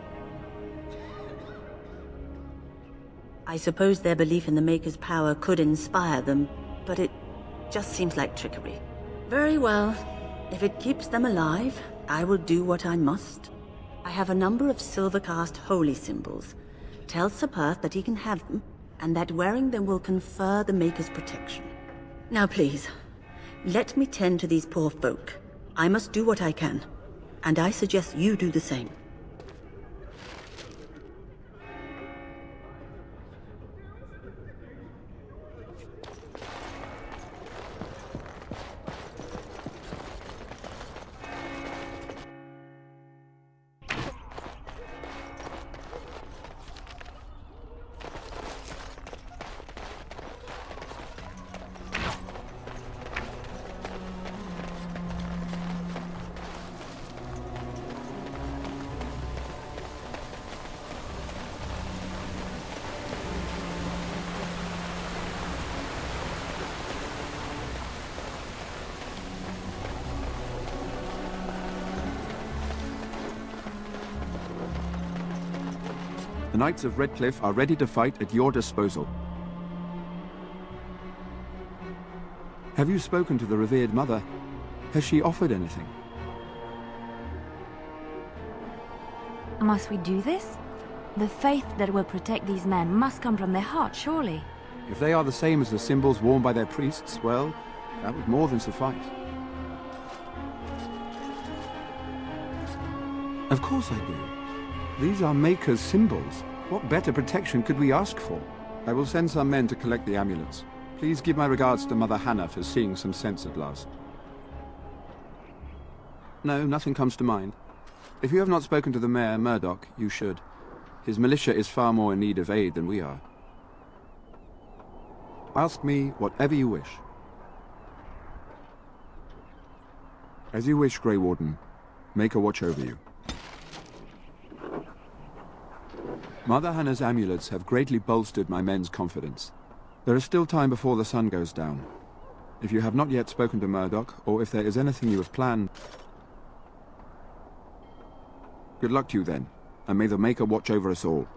I suppose their belief in the Maker's power could inspire them, but it just seems like trickery. Very well. If it keeps them alive, I will do what I must. I have a number of silver-cast holy symbols. Tell Sir Perth that he can have them, and that wearing them will confer the Maker's protection. Now please, let me tend to these poor folk. I must do what I can, and I suggest you do the same. The Knights of Redcliffe are ready to fight at your disposal. Have you spoken to the revered mother? Has she offered anything? Must we do this? The faith that will protect these men must come from their heart, surely. If they are the same as the symbols worn by their priests, well, that would more than suffice. Of course I do. These are Maker's symbols. What better protection could we ask for? I will send some men to collect the amulets. Please give my regards to Mother Hannah for seeing some sense at last. No, nothing comes to mind. If you have not spoken to the Mayor, Murdoch, you should. His militia is far more in need of aid than we are. Ask me whatever you wish. As you wish, Grey Warden. Make a watch over you. Mother Hannah's amulets have greatly bolstered my men's confidence. There is still time before the sun goes down. If you have not yet spoken to Murdoch, or if there is anything you have planned... Good luck to you then, and may the Maker watch over us all.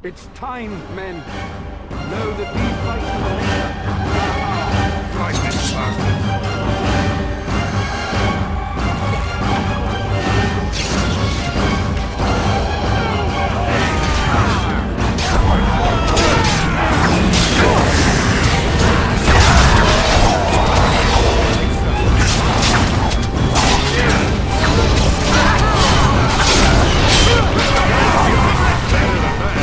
It's time, men. Know that we fight for the nation. Right, this bastard. Better than that.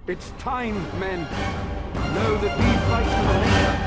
It's time, men. Know that we fight for the nation.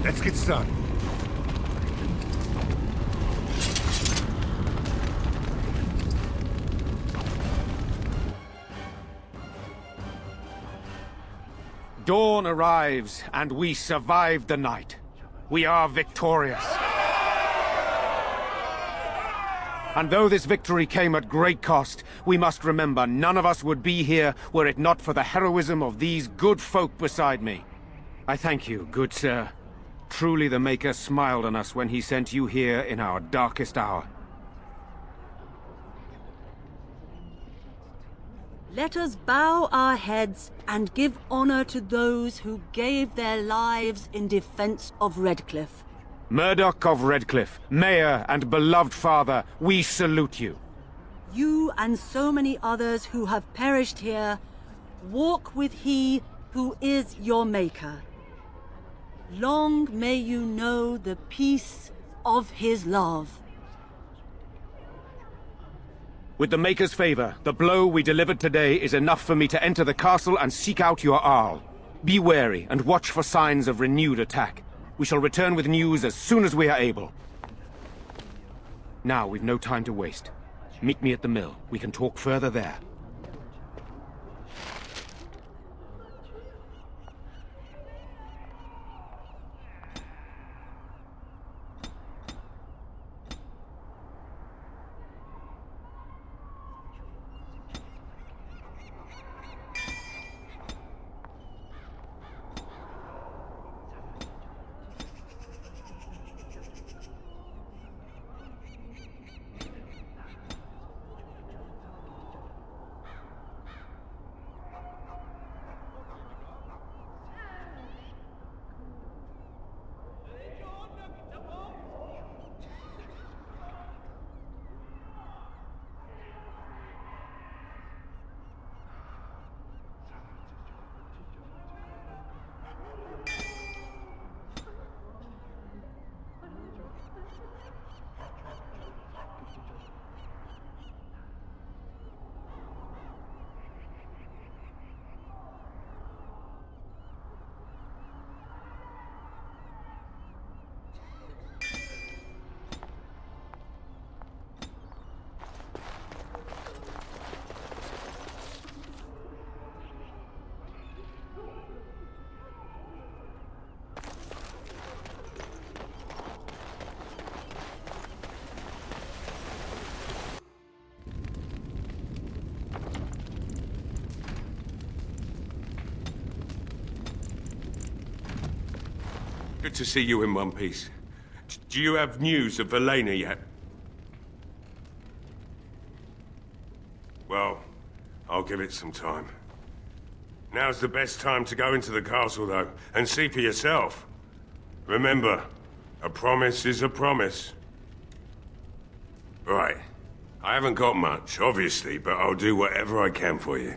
Let's get started. Dawn arrives, and we survived the night. We are victorious. And though this victory came at great cost, we must remember none of us would be here were it not for the heroism of these good folk beside me. I thank you, good sir. Truly the Maker smiled on us when he sent you here in our darkest hour. Let us bow our heads and give honor to those who gave their lives in defense of Redcliffe. Murdoch of Redcliffe, Mayor and beloved father, we salute you. You and so many others who have perished here, walk with he who is your Maker. Long may you know the peace of his love. With the Maker's favor, the blow we delivered today is enough for me to enter the castle and seek out your Arl. Be wary and watch for signs of renewed attack. We shall return with news as soon as we are able. Now, we've no time to waste. Meet me at the mill. We can talk further there. Good to see you in one piece. Do you have news of Elena yet? Well, I'll give it some time. Now's the best time to go into the castle, though, and see for yourself. Remember, a promise is a promise. Right. I haven't got much, obviously, but I'll do whatever I can for you.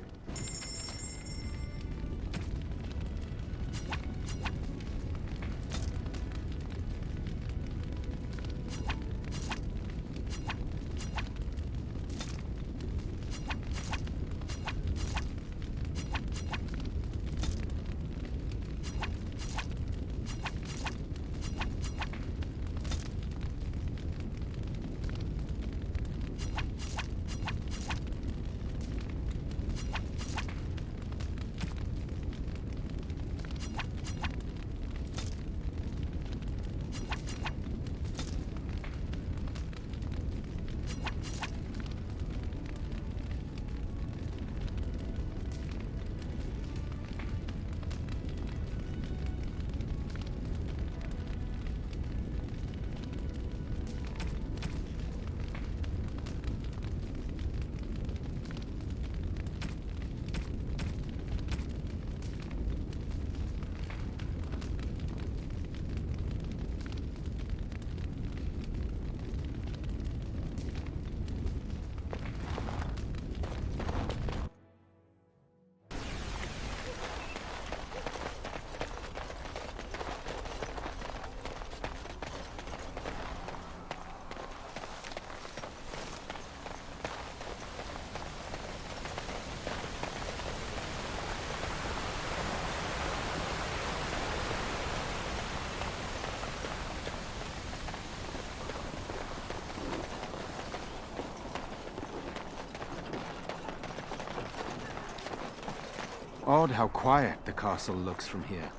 Odd how quiet the castle looks from here.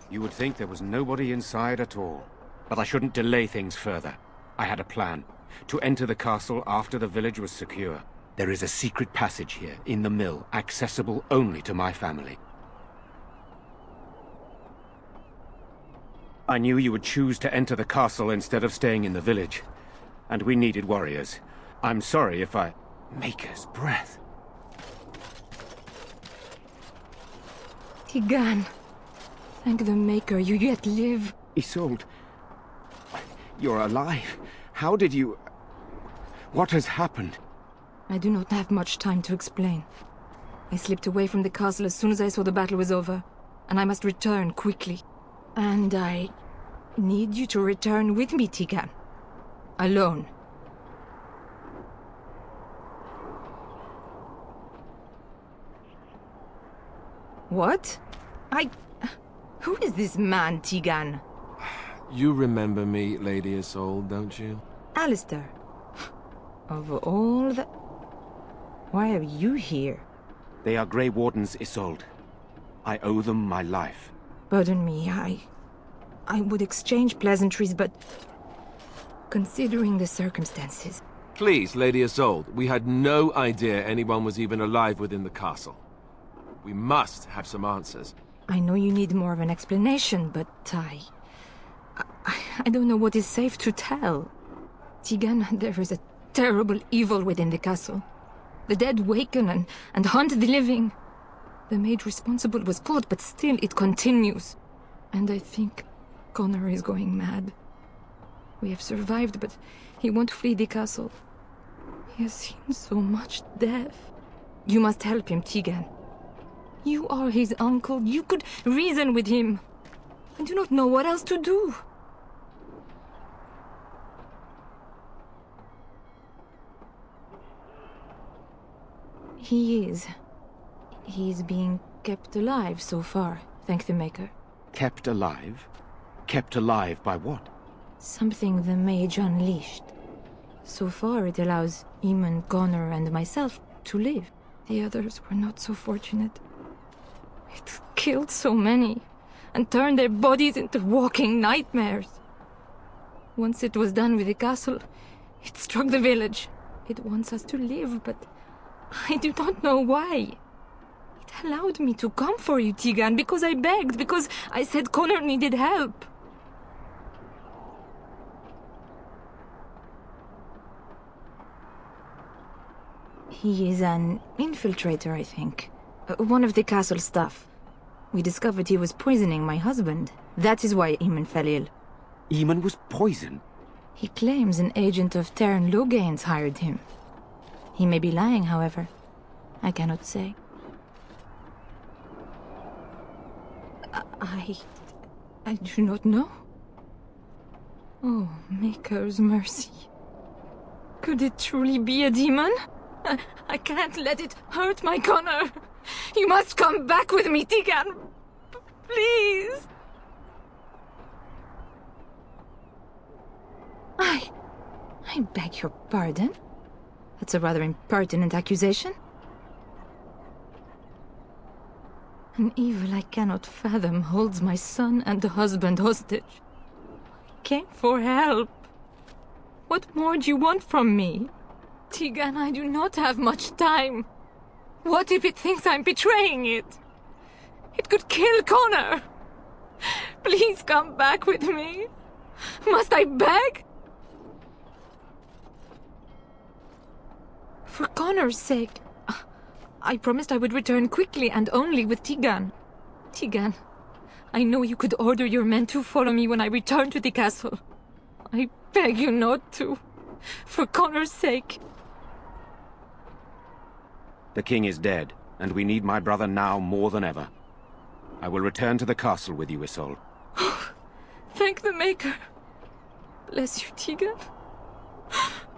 You would think there was nobody inside at all. But I shouldn't delay things further. I had a plan. To enter the castle after the village was secure. There is a secret passage here, in the mill, accessible only to my family. I knew you would choose to enter the castle instead of staying in the village. And we needed warriors. I'm sorry if I... Maker's breath. Tigan, thank the Maker, you yet live. Isolde, you're alive. How did you... What has happened? I do not have much time to explain. I slipped away from the castle as soon as I saw the battle was over, and I must return quickly. And I need you to return with me, Tigan. Alone. What? Who is this man, Tigan? You remember me, Lady Isolde, don't you? Alistair. Of all the... Why are you here? They are Grey Wardens, Isolde. I owe them my life. Pardon me, I would exchange pleasantries, but... Considering the circumstances... Please, Lady Isolde, we had no idea anyone was even alive within the castle. We must have some answers. I know you need more of an explanation, but I don't know what is safe to tell. Tigan, there is a terrible evil within the castle. The dead waken and haunt the living. The maid responsible was caught, but still it continues. And I think Connor is going mad. We have survived, but he won't flee the castle. He has seen so much death. You must help him, Tigan. You are his uncle. You could reason with him. I do not know what else to do. He is. He is being kept alive so far, thank the Maker. Kept alive? Kept alive by what? Something the mage unleashed. So far it allows Eamon, Connor, and myself to live. The others were not so fortunate. It killed so many, and turned their bodies into walking nightmares. Once it was done with the castle, it struck the village. It wants us to live, but I do not know why. It allowed me to come for you, Tigan, because I begged, because I said Connor needed help. He is an infiltrator, I think. One of the castle staff. We discovered he was poisoning my husband. That is why Eamon fell ill. Eamon was poisoned? He claims an agent of Terran Logain's hired him. He may be lying, however. I cannot say. I do not know. Oh, Maker's mercy. Could it truly be a demon? I can't let it hurt my Connor. You must come back with me, Tegan. Please. I beg your pardon? That's a rather impertinent accusation. An evil I cannot fathom holds my son and the husband hostage. I came for help. What more do you want from me? Tegan, I do not have much time. What if it thinks I'm betraying it? It could kill Connor. Please come back with me. Must I beg? For Connor's sake. I promised I would return quickly and only with Tegan. Tegan, I know you could order your men to follow me when I return to the castle. I beg you not to. For Connor's sake. The king is dead, and we need my brother now more than ever. I will return to the castle with you, Isolde. Thank the Maker. Bless you, Tegan.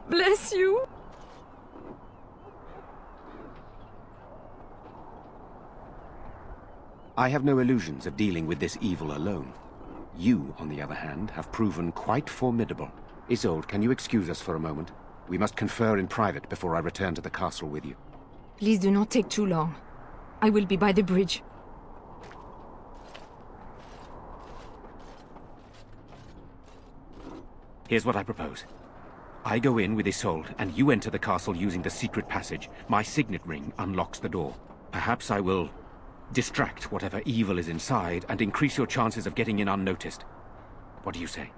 Bless you. I have no illusions of dealing with this evil alone. You, on the other hand, have proven quite formidable. Isolde, can you excuse us for a moment? We must confer in private before I return to the castle with you. Please do not take too long. I will be by the bridge. Here's what I propose. I go in with Isolde, and you enter the castle using the secret passage. My signet ring unlocks the door. Perhaps I will distract whatever evil is inside and increase your chances of getting in unnoticed. What do you say?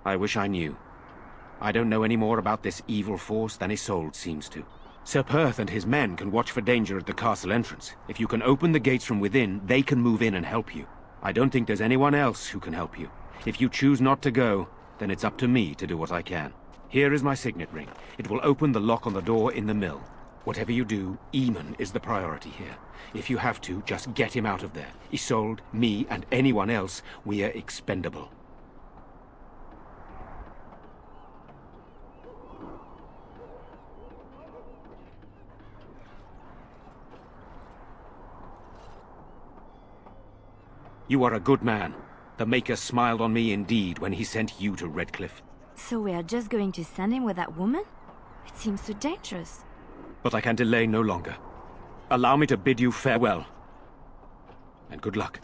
I wish I knew. I don't know any more about this evil force than Isolde seems to. Sir Perth and his men can watch for danger at the castle entrance. If you can open the gates from within, they can move in and help you. I don't think there's anyone else who can help you. If you choose not to go, then it's up to me to do what I can. Here is my signet ring. It will open the lock on the door in the mill. Whatever you do, Eamon is the priority here. If you have to, just get him out of there. Isolde, me, and anyone else, we are expendable. You are a good man. The Maker smiled on me indeed when he sent you to Redcliffe. So we are just going to send him with that woman? It seems so dangerous. But I can delay no longer. Allow me to bid you farewell. And good luck.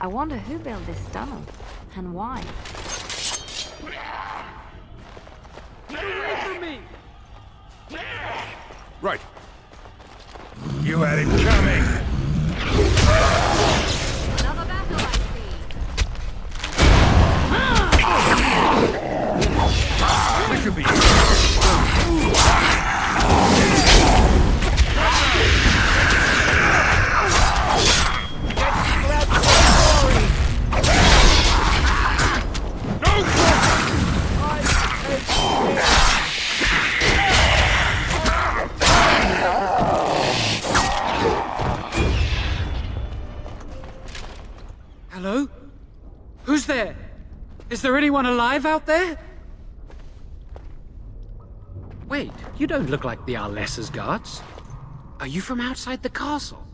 I wonder who built this tunnel, and why. Get away from me! Right. You had it coming! Another battle, I see. This should be... Hello? Who's there? Is there anyone alive out there? Wait, you don't look like the Arlessa's guards. Are you from outside the castle?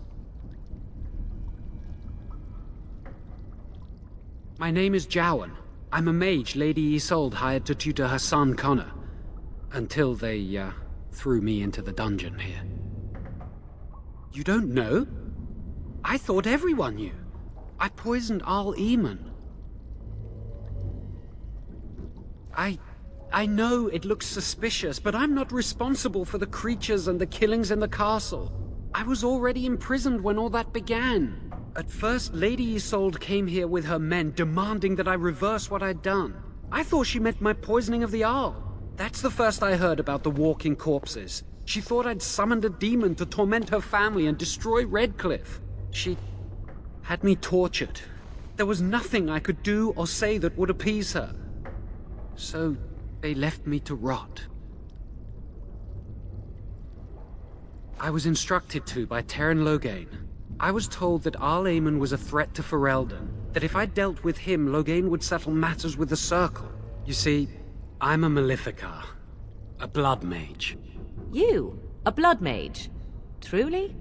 My name is Jowan. I'm a mage Lady Isolde hired to tutor her son Connor. Until they, threw me into the dungeon here. You don't know? I thought everyone knew. I poisoned Al-Eamon. I know it looks suspicious, but I'm not responsible for the creatures and the killings in the castle. I was already imprisoned when all that began. At first, Lady Isolde came here with her men, demanding that I reverse what I'd done. I thought she meant my poisoning of the Arl. That's the first I heard about the walking corpses. She thought I'd summoned a demon to torment her family and destroy Redcliffe. She had me tortured. There was nothing I could do or say that would appease her. So they left me to rot. I was instructed to by Teyrn Loghain. I was told that Al-Eamon was a threat to Ferelden, that if I dealt with him, Loghain would settle matters with the Circle. You see, I'm a Maleficar, a blood mage. You? A blood mage? Truly?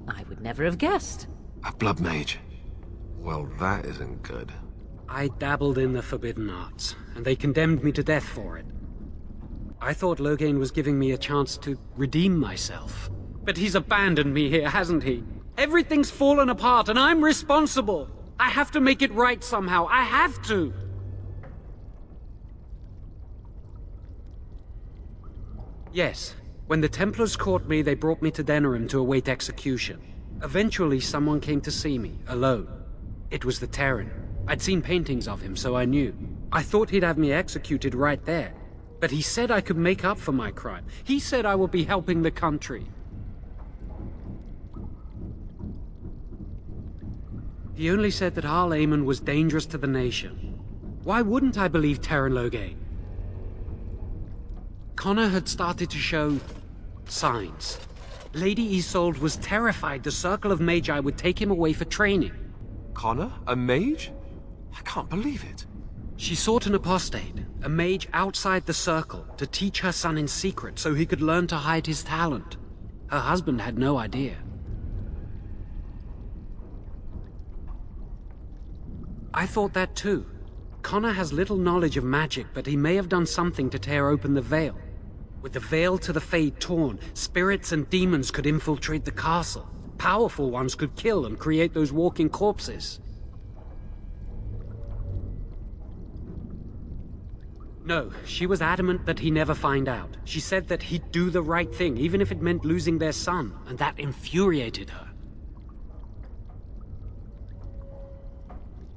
I would never have guessed. A blood mage? Well, that isn't good. I dabbled in the forbidden arts, and they condemned me to death for it. I thought Loghain was giving me a chance to redeem myself. But he's abandoned me here, hasn't he? Everything's fallen apart, and I'm responsible! I have to make it right somehow. I have to! Yes. When the Templars caught me, they brought me to Denerim to await execution. Eventually, someone came to see me, alone. It was the Terran. I'd seen paintings of him, so I knew. I thought he'd have me executed right there. But he said I could make up for my crime. He said I would be helping the country. He only said that Al-Eamon was dangerous to the nation. Why wouldn't I believe Teyrn Loghain? Connor had started to show signs. Lady Isolde was terrified the Circle of Magi would take him away for training. Connor? A mage? I can't believe it. She sought an apostate, a mage outside the Circle, to teach her son in secret so he could learn to hide his talent. Her husband had no idea. I thought that too. Connor has little knowledge of magic, but he may have done something to tear open the veil. With the veil to the Fade torn, spirits and demons could infiltrate the castle. Powerful ones could kill and create those walking corpses. No, she was adamant that he never find out. She said that he'd do the right thing, even if it meant losing their son, and that infuriated her.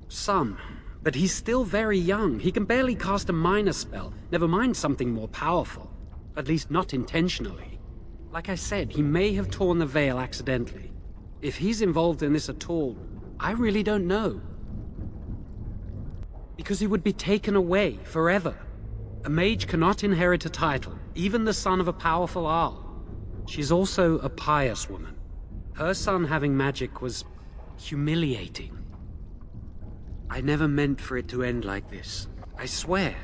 Some. But he's still very young. He can barely cast a minor spell, never mind something more powerful. At least not intentionally. Like I said, he may have torn the veil accidentally. If he's involved in this at all, I really don't know. Because he would be taken away forever. A mage cannot inherit a title, even the son of a powerful Arl. She's also a pious woman. Her son having magic was humiliating. I never meant for it to end like this. I swear.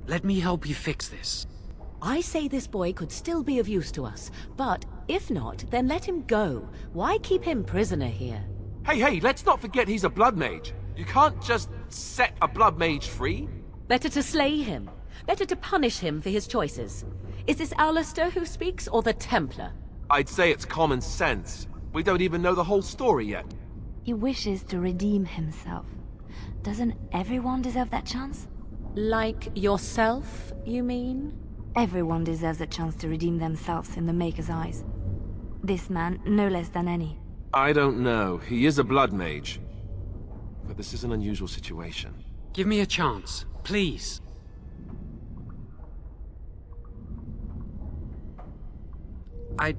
Let me help you fix this. I say this boy could still be of use to us, but if not, then let him go. Why keep him prisoner here? Hey, let's not forget he's a blood mage. You can't just set a blood mage free. Better to slay him. Better to punish him for his choices. Is this Alistair who speaks, or the Templar? I'd say it's common sense. We don't even know the whole story yet. He wishes to redeem himself. Doesn't everyone deserve that chance? Like yourself, you mean? Everyone deserves a chance to redeem themselves in the Maker's eyes. This man, no less than any. I don't know. He is a blood mage. But this is an unusual situation. Give me a chance, please. I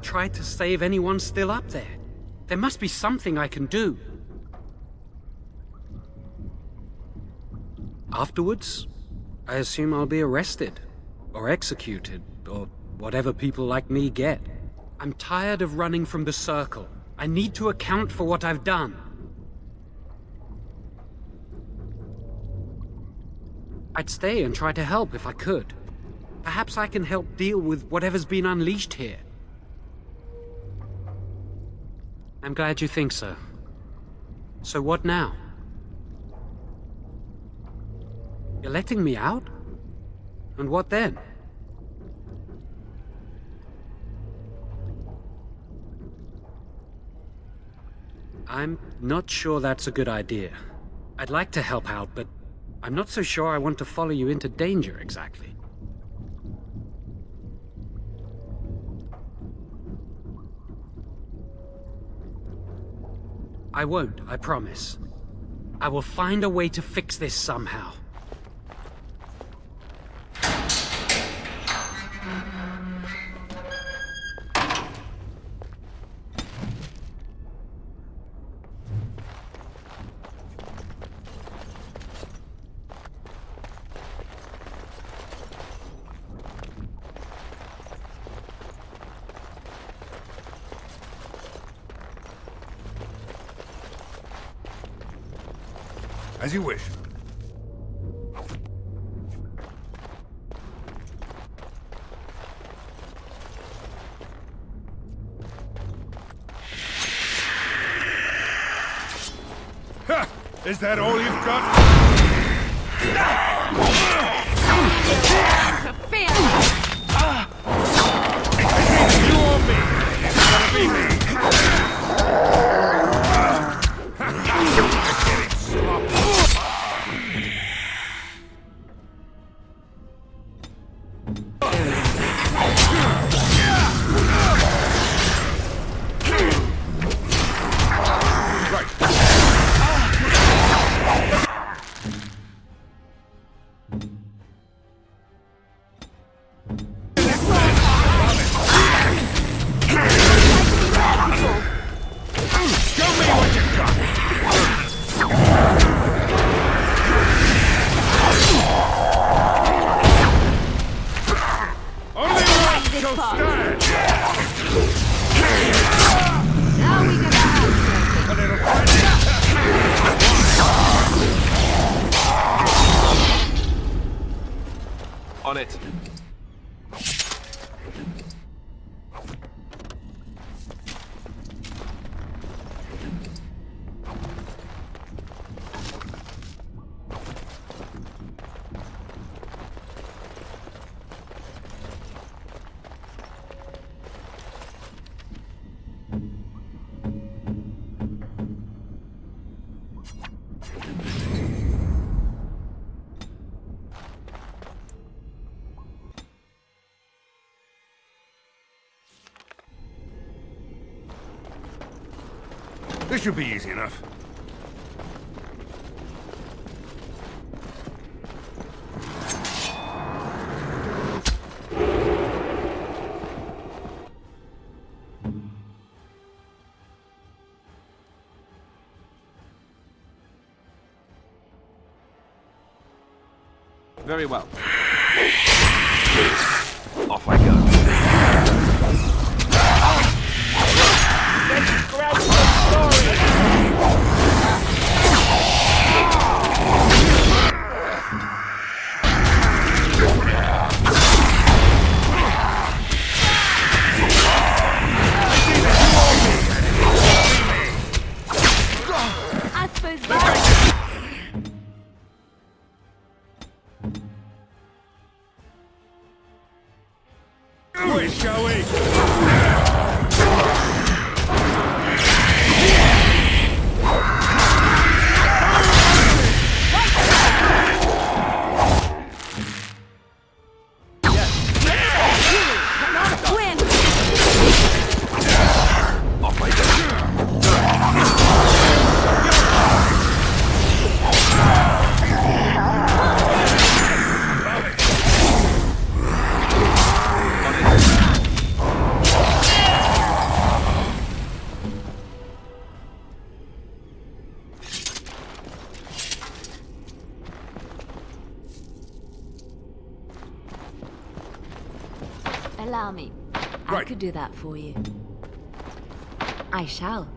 tried to save anyone still up there. There must be something I can do. Afterwards, I assume I'll be arrested, or executed, or whatever people like me get. I'm tired of running from the Circle. I need to account for what I've done. I'd stay and try to help if I could. Perhaps I can help deal with whatever's been unleashed here. I'm glad you think so. So what now? You're letting me out? And what then? I'm not sure that's a good idea. I'd like to help out, but I'm not so sure I want to follow you into danger exactly. I won't, I promise. I will find a way to fix this somehow. As you wish. Ha! Is that all you've got? You or me? It's gonna be me. Getting sloppy. On it. This should be easy enough. Very well. Off I go. Where shall we? Allow me. I could do that for you. I shall.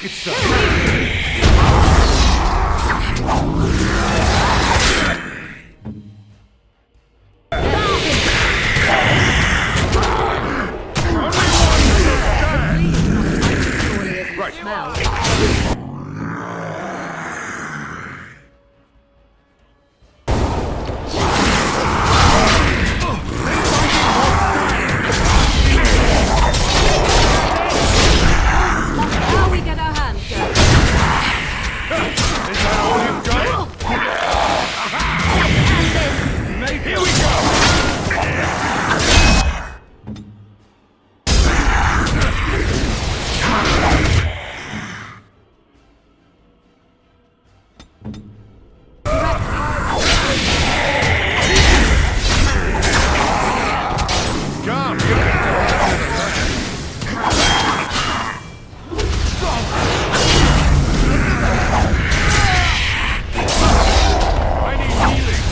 Ask it so. Now we get our hands dirty. Is that all you've got? Here we go! Come, give it I need healing.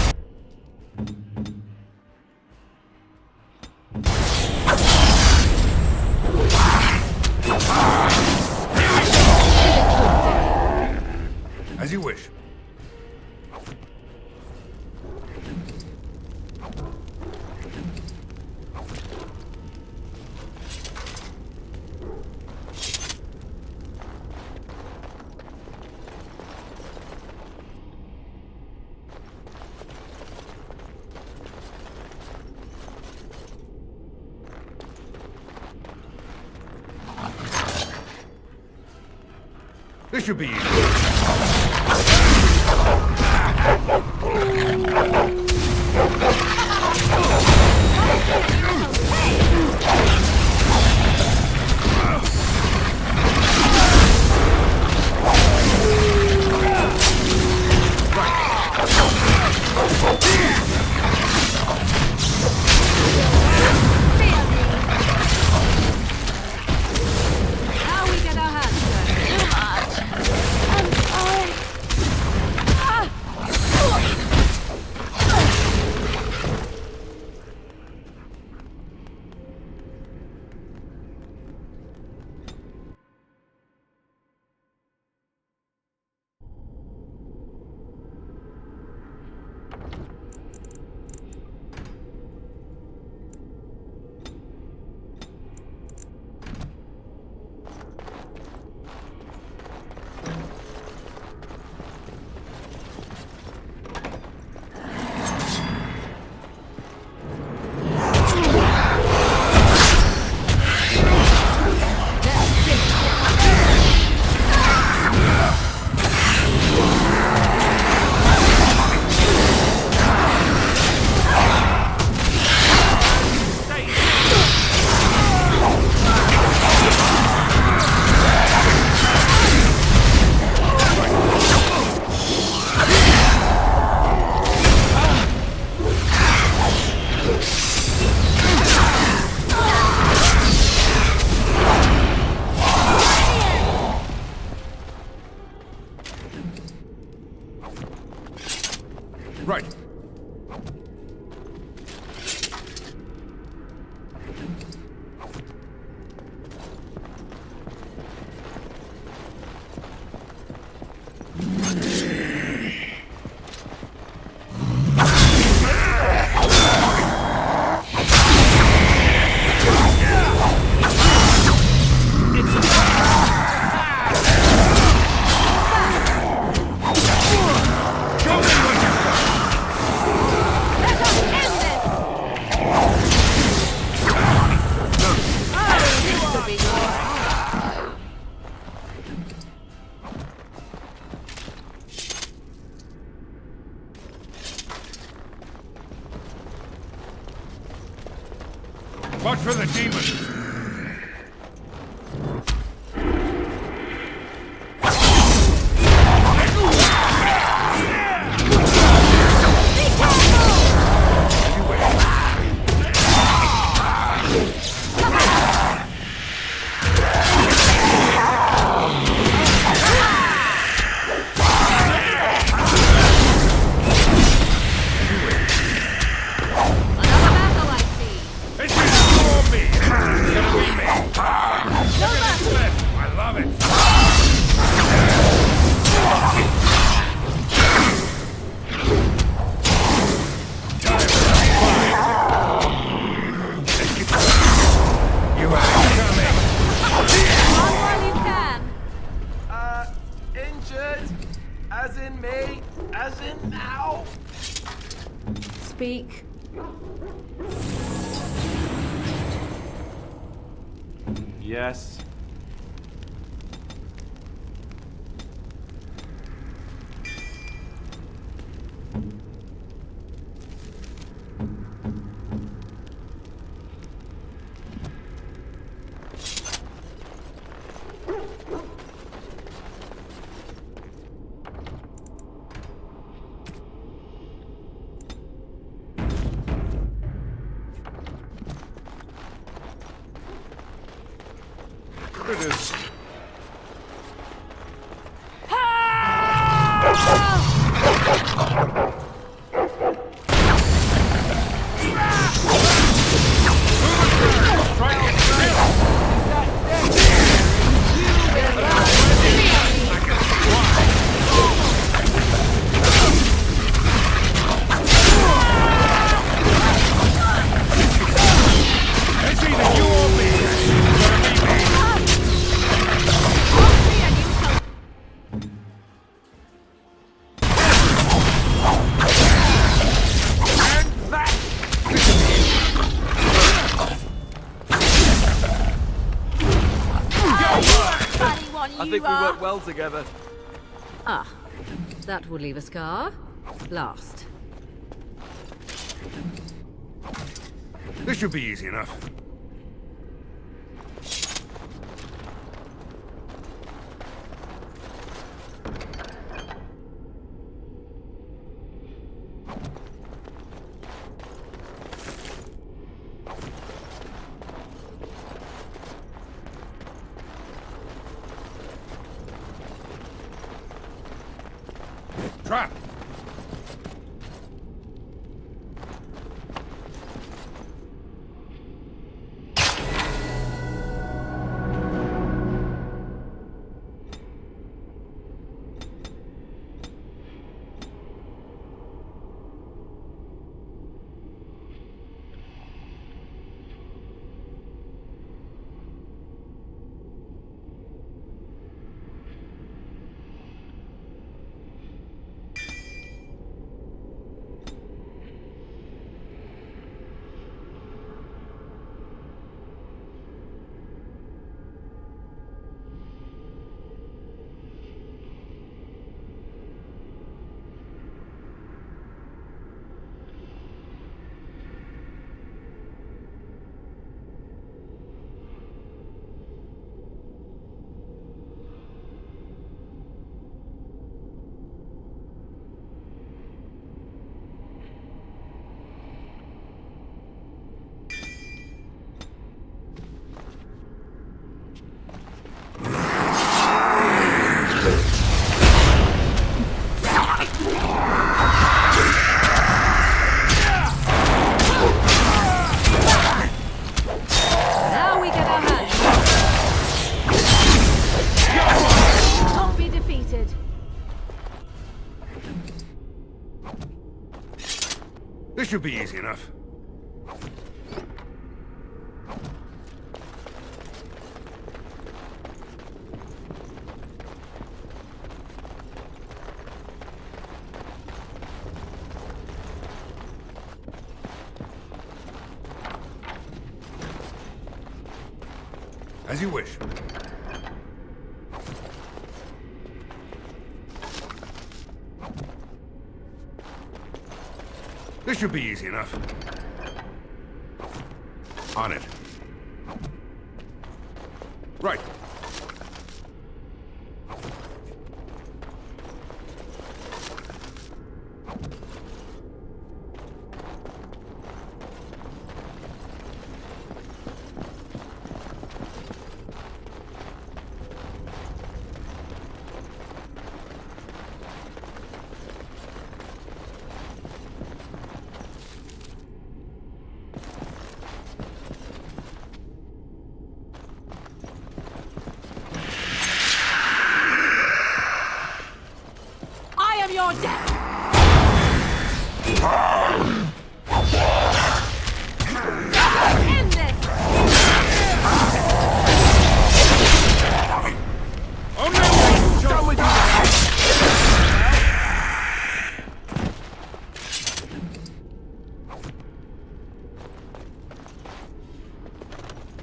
As you wish. This should be easy. Now we get our hands dirty. Too much. I'm sorry. Right. Watch for the demons! This is for me! speak. Yes. It is. I think we work well together. Ah, that would leave a scar. Blast. This should be easy enough. Trap! This should be easy enough. As you wish. This should be easy enough. On it. Right.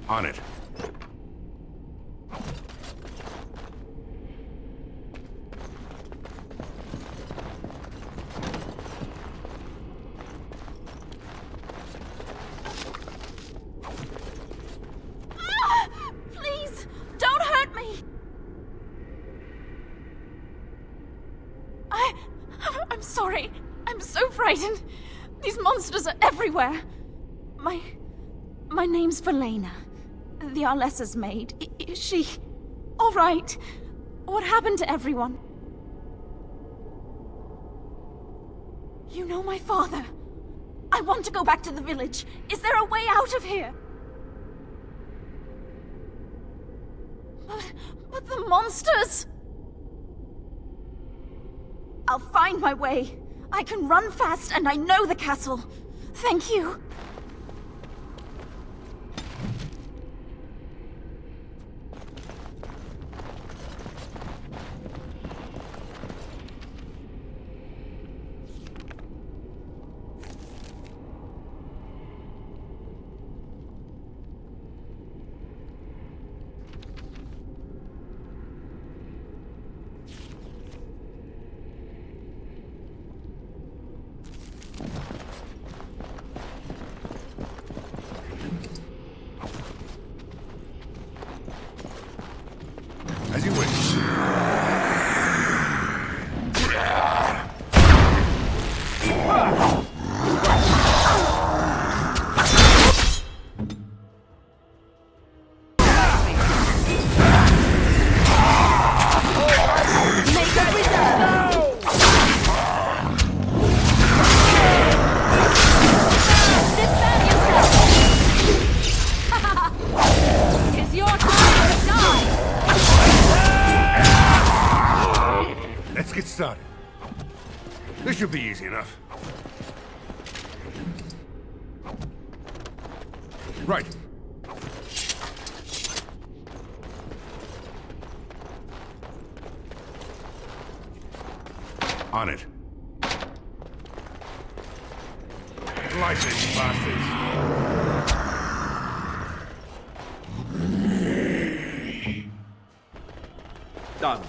On it. Please, don't hurt me! I'm sorry. I'm so frightened. These monsters are everywhere. My name's Velena. The Arlessa's maid. Is she all right? What happened to everyone? You know my father. I want to go back to the village. Is there a way out of here? But the monsters! I'll find my way. I can run fast and I know the castle. Thank you. As you wish. It's your time to die! Let's get started. This should be easy enough. Right. On it. Light these bastards. Done.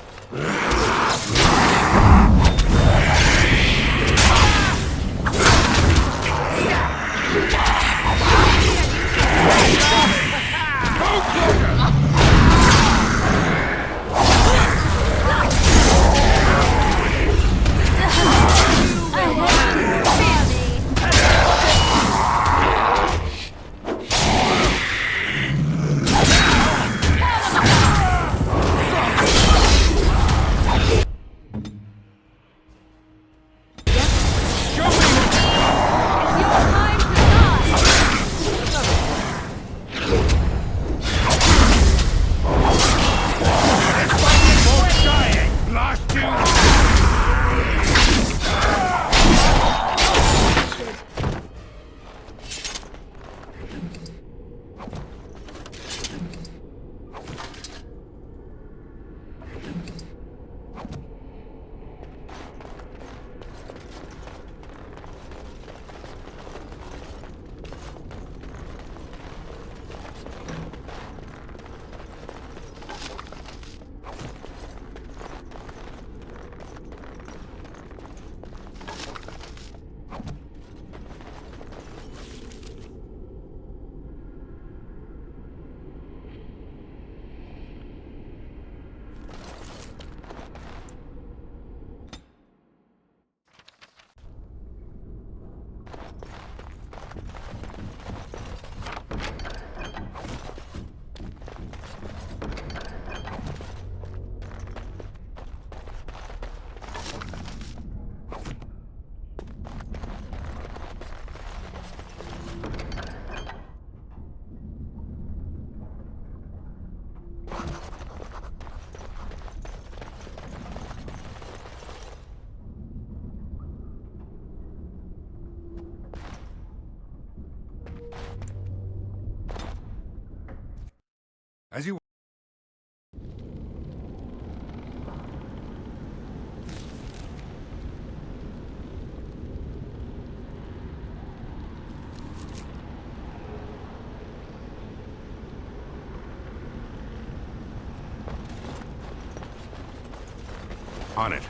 On it.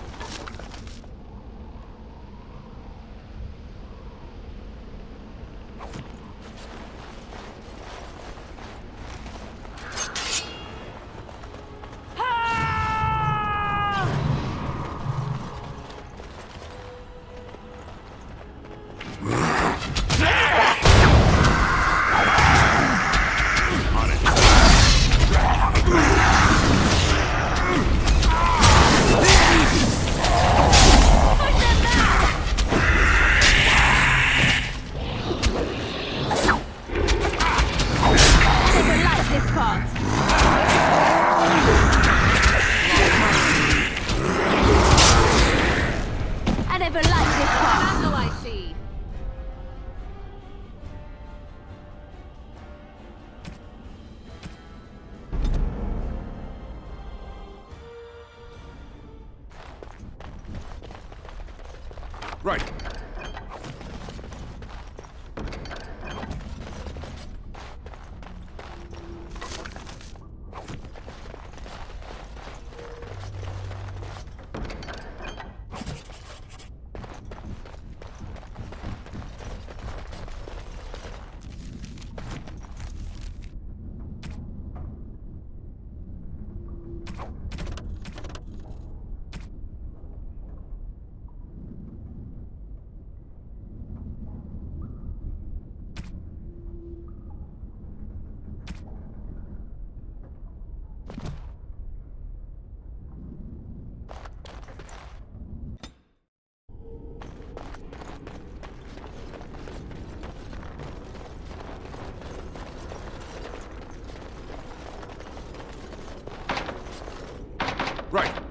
Right. Right.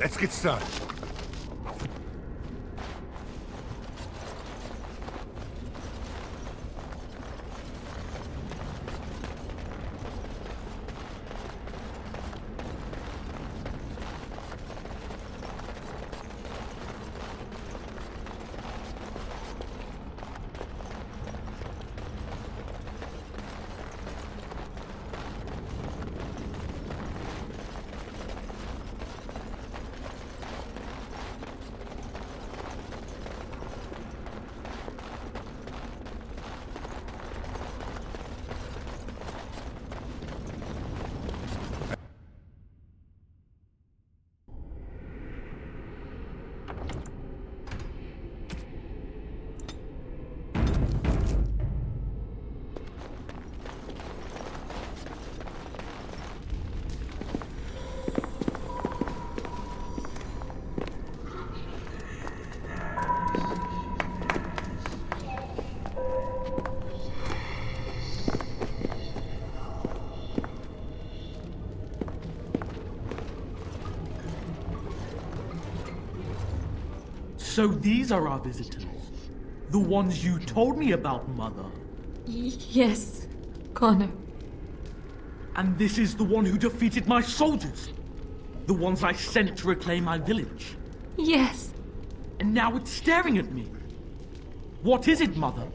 Let's get started. So these are our visitors. The ones you told me about, Mother. Yes, Connor. And this is the one who defeated my soldiers. The ones I sent to reclaim my village. Yes. And now it's staring at me. What is it, Mother?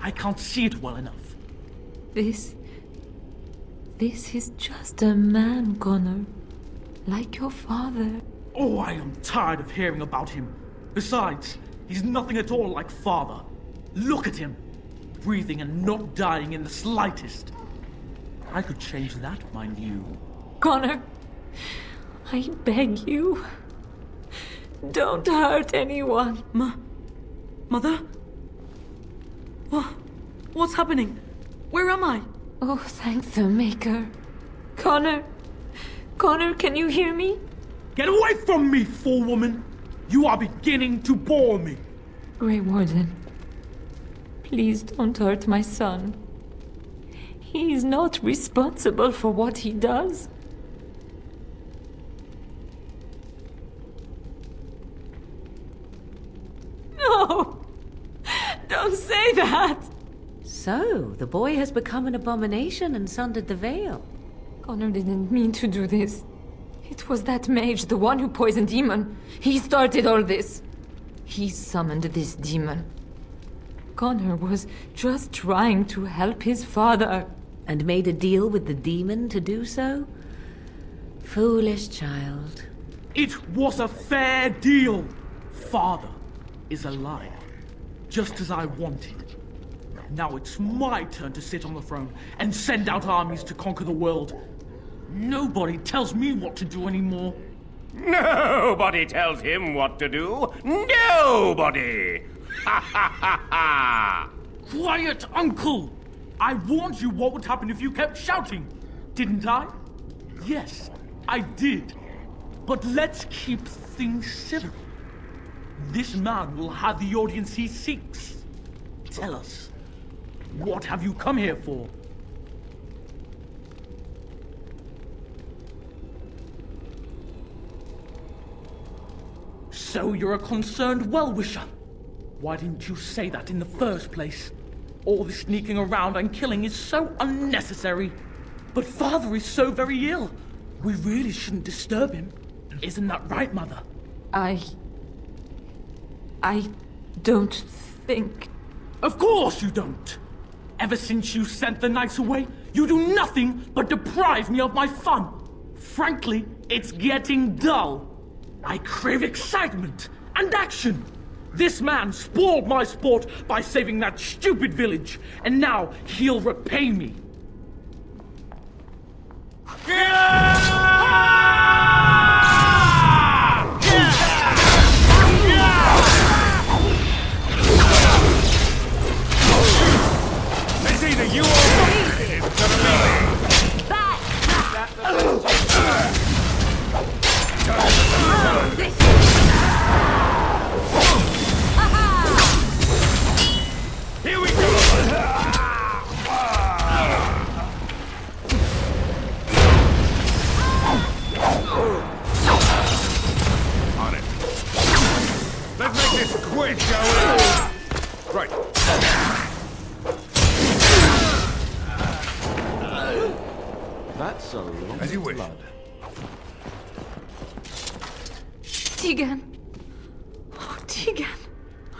I can't see it well enough. This is just a man, Connor. Like your father. Oh, I am tired of hearing about him. Besides, he's nothing at all like father. Look at him. Breathing and not dying in the slightest. I could change that, mind you. Connor, I beg you. Don't hurt anyone. Mother? What's happening? Where am I? Oh, thank the Maker. Connor, can you hear me? Get away from me, fool woman! You are beginning to bore me. Grey Warden, please don't hurt my son. He is not responsible for what he does. No! Don't say that! So, the boy has become an abomination and sundered the veil. Connor didn't mean to do this. It was that mage, the one who poisoned Demon. He started all this. He summoned this demon. Connor was just trying to help his father. And made a deal with the demon to do so? Foolish child. It was a fair deal. Father is alive, just as I wanted. Now it's my turn to sit on the throne and send out armies to conquer the world. Nobody tells me what to do anymore. Nobody tells him what to do. Nobody! Ha ha ha ha! Quiet, Uncle! I warned you what would happen if you kept shouting, didn't I? Yes, I did. But let's keep things civil. This man will have the audience he seeks. Tell us, what have you come here for? So you're a concerned well-wisher. Why didn't you say that in the first place? All this sneaking around and killing is so unnecessary. But Father is so very ill. We really shouldn't disturb him. Isn't that right, Mother? I don't think... Of course you don't! Ever since you sent the knights away, you do nothing but deprive me of my fun. Frankly, it's getting dull. I crave excitement and action. This man spoiled my sport by saving that stupid village, and now he'll repay me. It's either you or me. It's gonna be me. Here we go! On it. Let's make this quick, shall we? Right. That's a lot As you of wish. blood. Tegan. Oh, Tegan.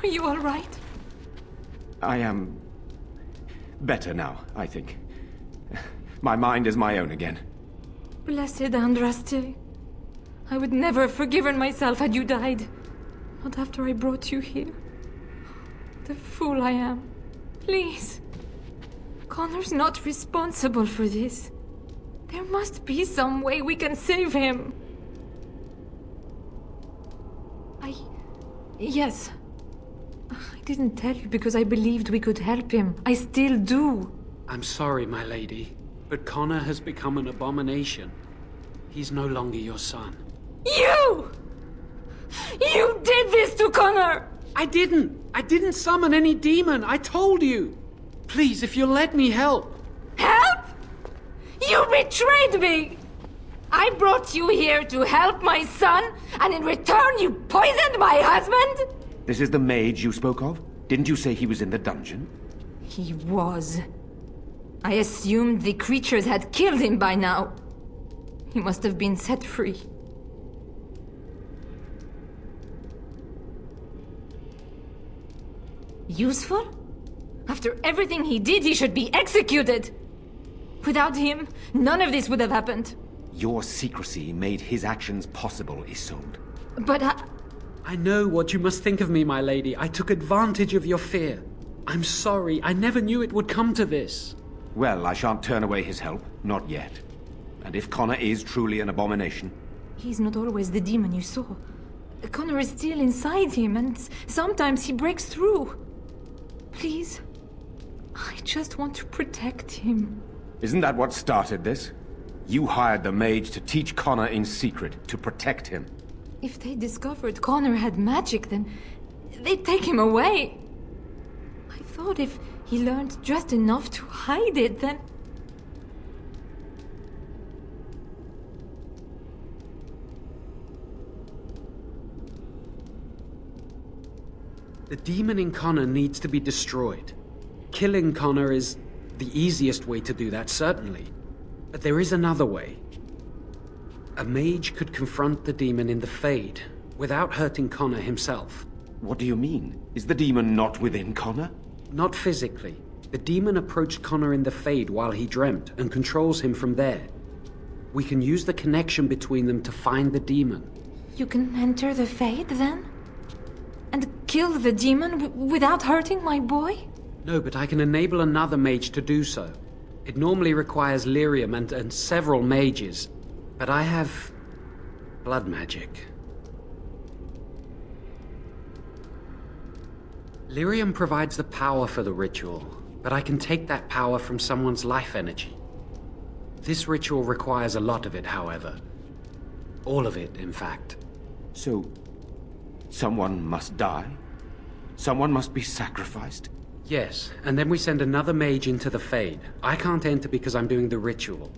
Are you all right? I am better now, I think. My mind is my own again. Blessed Andraste. I would never have forgiven myself had you died. Not after I brought you here. The fool I am. Please. Connor's not responsible for this. There must be some way we can save him. Yes. I didn't tell you because I believed we could help him. I still do. I'm sorry, my lady, but Connor has become an abomination. He's no longer your son. You! You did this to Connor! I didn't summon any demon. I told you. Please, if you'll let me help. Help? You betrayed me! I brought you here to help my son, and in return you poisoned my husband? This is the mage you spoke of? Didn't you say he was in the dungeon? He was. I assumed the creatures had killed him by now. He must have been set free. Useful? After everything he did, he should be executed! Without him, none of this would have happened. Your secrecy made his actions possible, Isolde. But I know what you must think of me, my lady. I took advantage of your fear. I'm sorry. I never knew it would come to this. Well, I shan't turn away his help. Not yet. And if Connor is truly an abomination... He's not always the demon you saw. Connor is still inside him, and sometimes he breaks through. Please, I just want to protect him. Isn't that what started this? You hired the mage to teach Connor in secret, to protect him. If they discovered Connor had magic, then they'd take him away. I thought if he learned just enough to hide it, then... The demon in Connor needs to be destroyed. Killing Connor is the easiest way to do that, certainly. But there is another way. A mage could confront the demon in the Fade, without hurting Connor himself. What do you mean? Is the demon not within Connor? Not physically. The demon approached Connor in the Fade while he dreamt, and controls him from there. We can use the connection between them to find the demon. You can enter the Fade, then? And kill the demon without hurting my boy? No, but I can enable another mage to do so. It normally requires lyrium and several mages, but I have blood magic. Lyrium provides the power for the ritual, but I can take that power from someone's life energy. This ritual requires a lot of it, however. All of it, in fact. So, someone must die? Someone must be sacrificed? Yes, and then we send another mage into the Fade. I can't enter because I'm doing the ritual.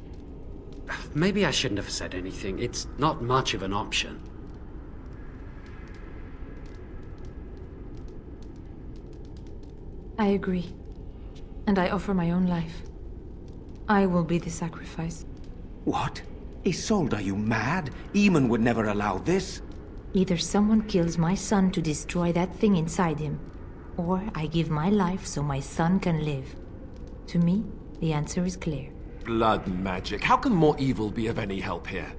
Maybe I shouldn't have said anything. It's not much of an option. I agree. And I offer my own life. I will be the sacrifice. What? Isolde, are you mad? Eamon would never allow this. Either someone kills my son to destroy that thing inside him, or I give my life so my son can live. To me, the answer is clear. Blood magic. How can more evil be of any help here?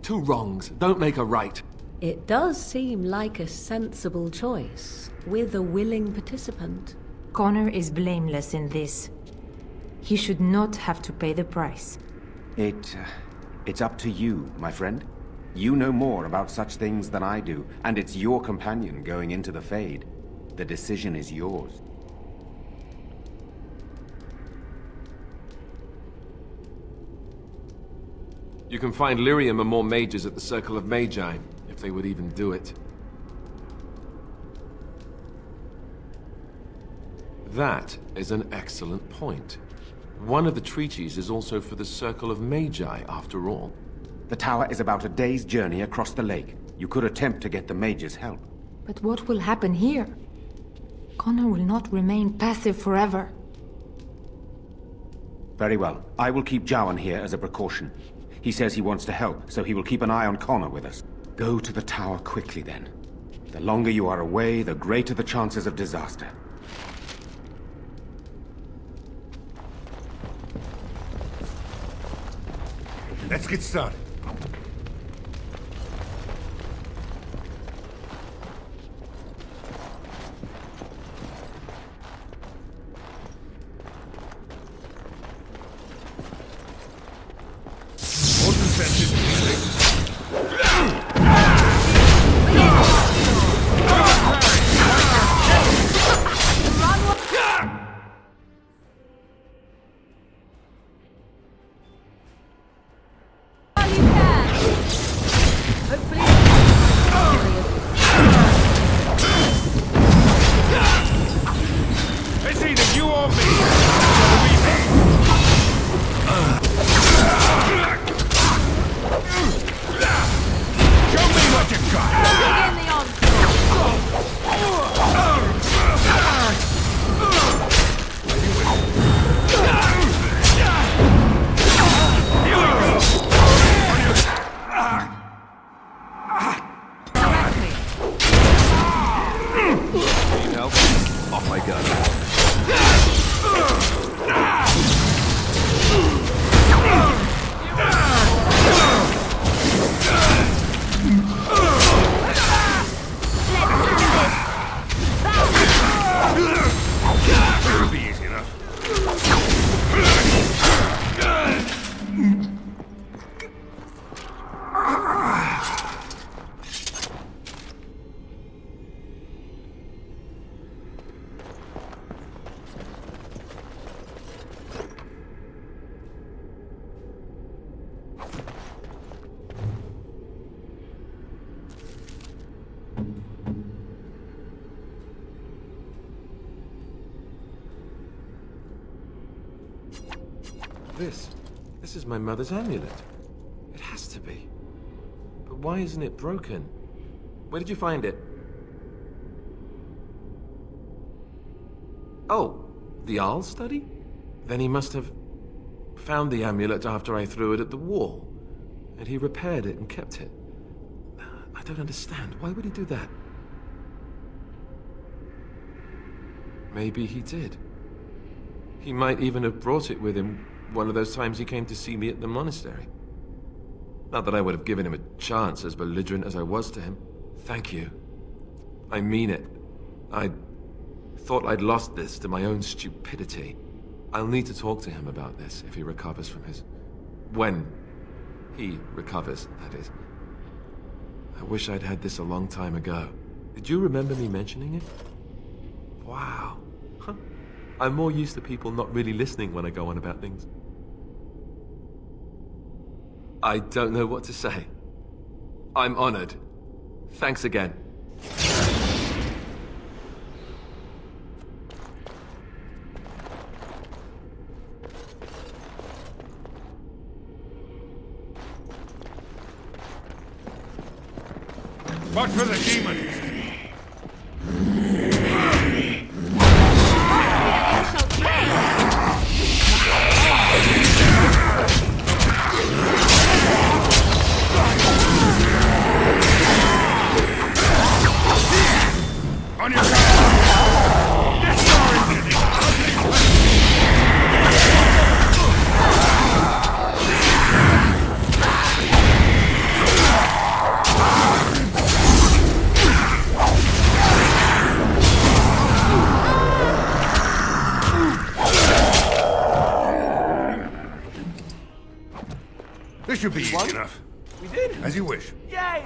Two wrongs don't make a right. It does seem like a sensible choice, with a willing participant. Connor is blameless in this. He should not have to pay the price. It's up to you, my friend. You know more about such things than I do, and it's your companion going into the Fade. The decision is yours. You can find lyrium and more mages at the Circle of Magi, if they would even do it. That is an excellent point. One of the treaties is also for the Circle of Magi, after all. The tower is about a day's journey across the lake. You could attempt to get the mages' help. But what will happen here? Connor will not remain passive forever. Very well. I will keep Jowan here as a precaution. He says he wants to help, so he will keep an eye on Connor with us. Go to the tower quickly, then. The longer you are away, the greater the chances of disaster. Let's get started. off I go. It'll be easy enough. This is my mother's amulet. It has to be. But why isn't it broken? Where did you find it? Oh, the Arl study? Then he must have found the amulet after I threw it at the wall. And he repaired it and kept it. I don't understand. Why would he do that? Maybe he did. He might even have brought it with him one of those times he came to see me at the monastery. Not that I would have given him a chance, as belligerent as I was to him. Thank you. I mean it. I thought I'd lost this to my own stupidity. I'll need to talk to him about this if he recovers from his... when he recovers, that is. I wish I'd had this a long time ago. Did you remember me mentioning it? Wow. Huh. I'm more used to people not really listening when I go on about things. I don't know what to say. I'm honored. Thanks again. Watch for the demons! On your This should be easy enough. We did. As you wish. Yay!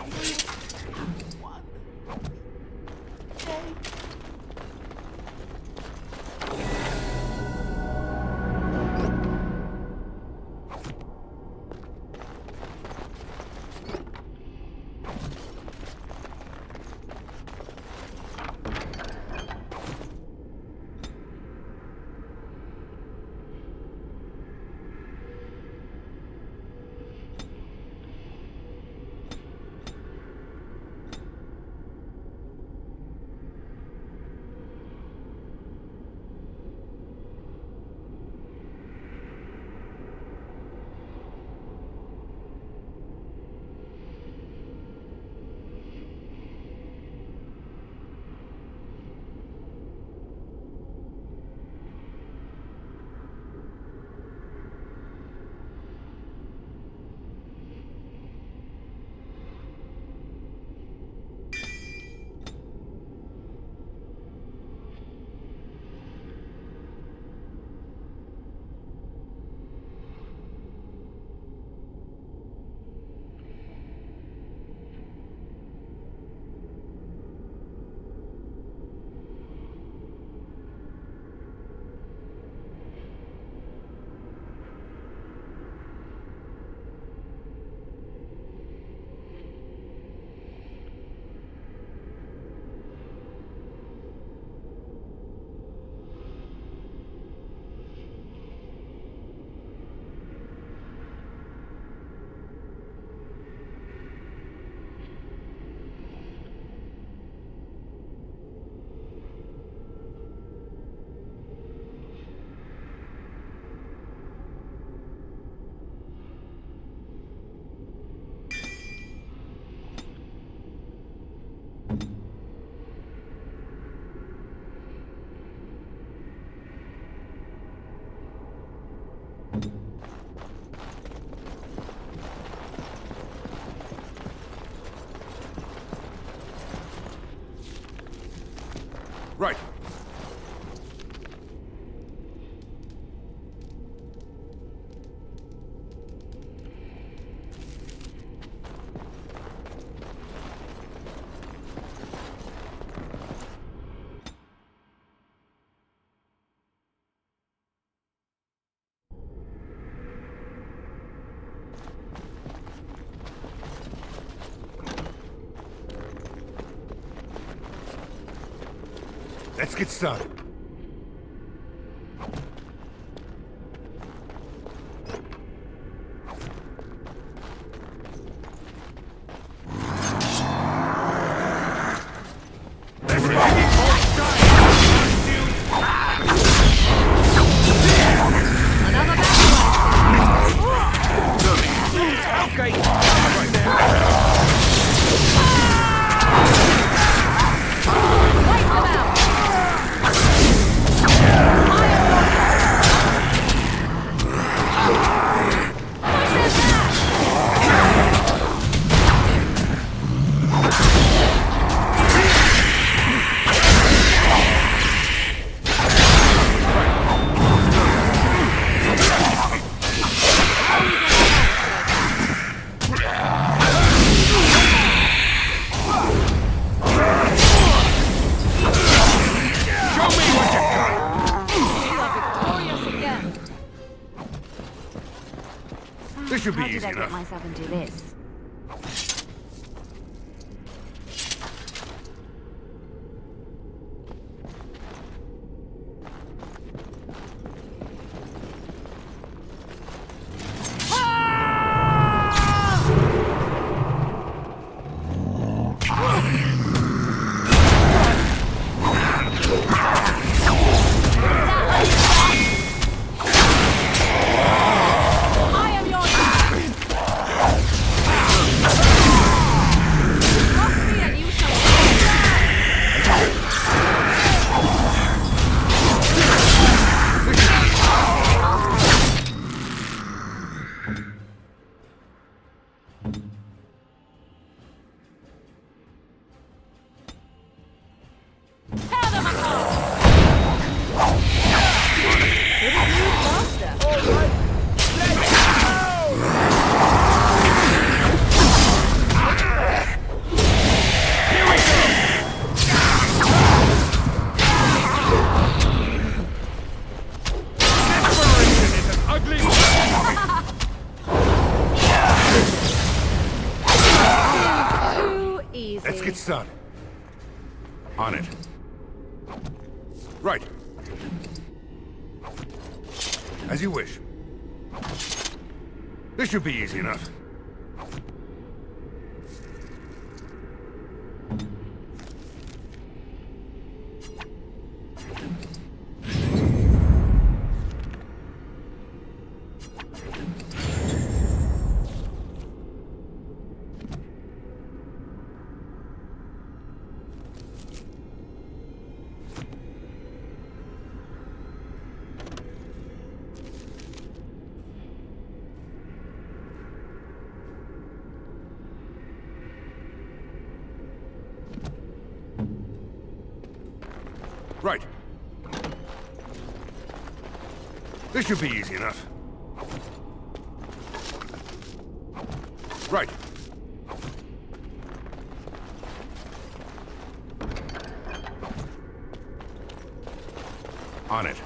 Let's get started. This should be easy enough. How did I get myself into this? Let's get started. On it. Right. As you wish. This should be easy enough. Right. This should be easy enough. Right. On it.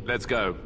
Let's go.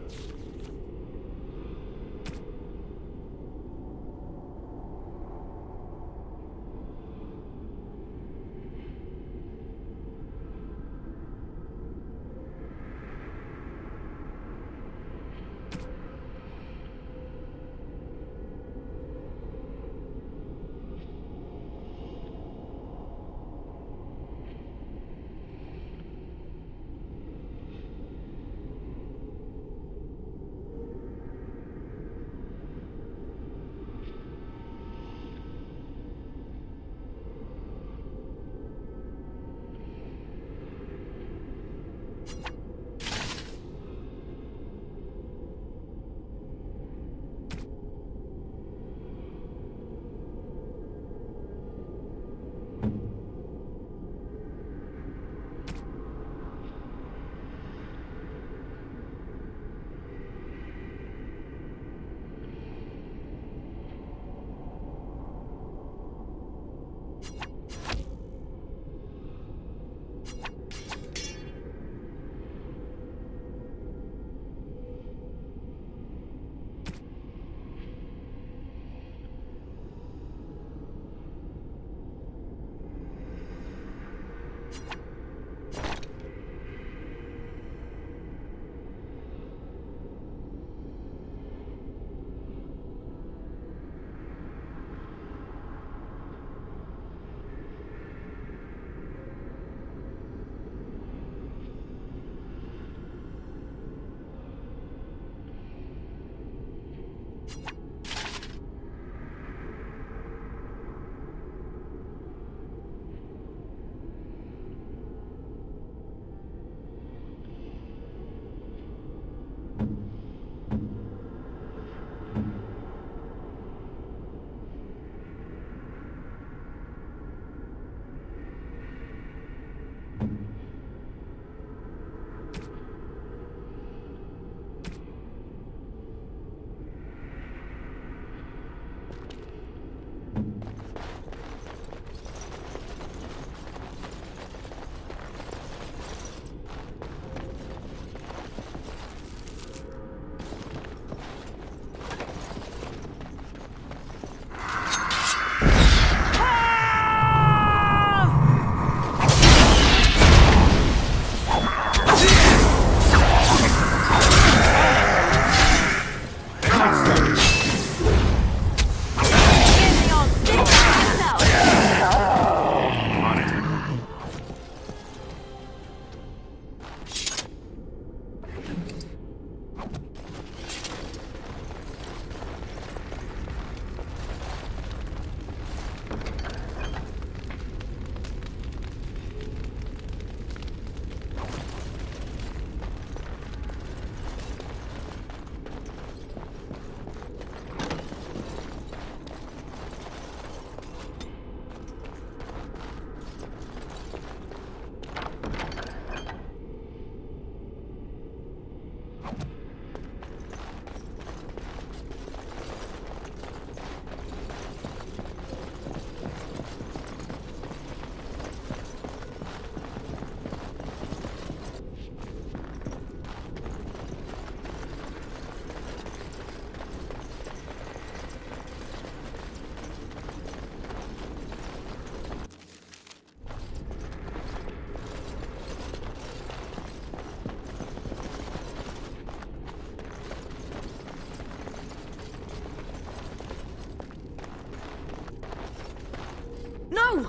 No!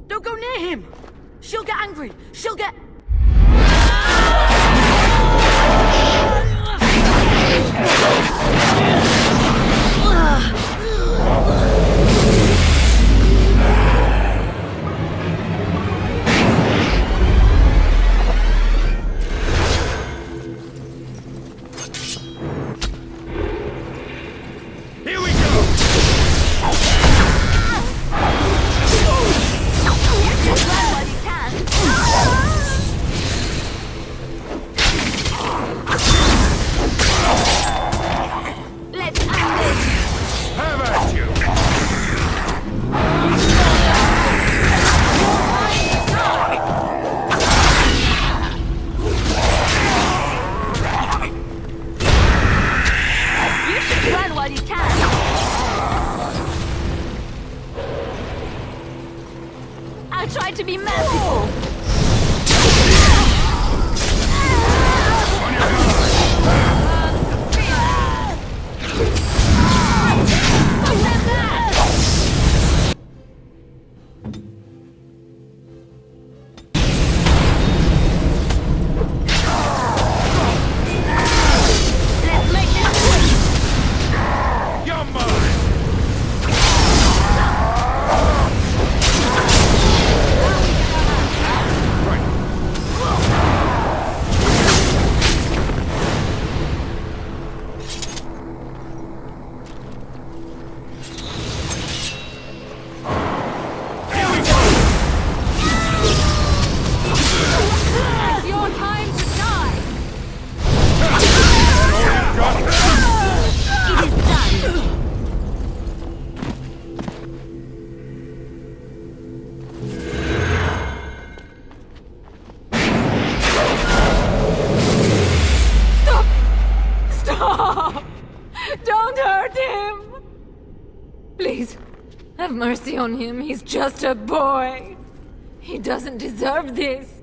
Don't go near him! She'll get angry! She'll get... Have mercy on him. He's just a boy. He doesn't deserve this.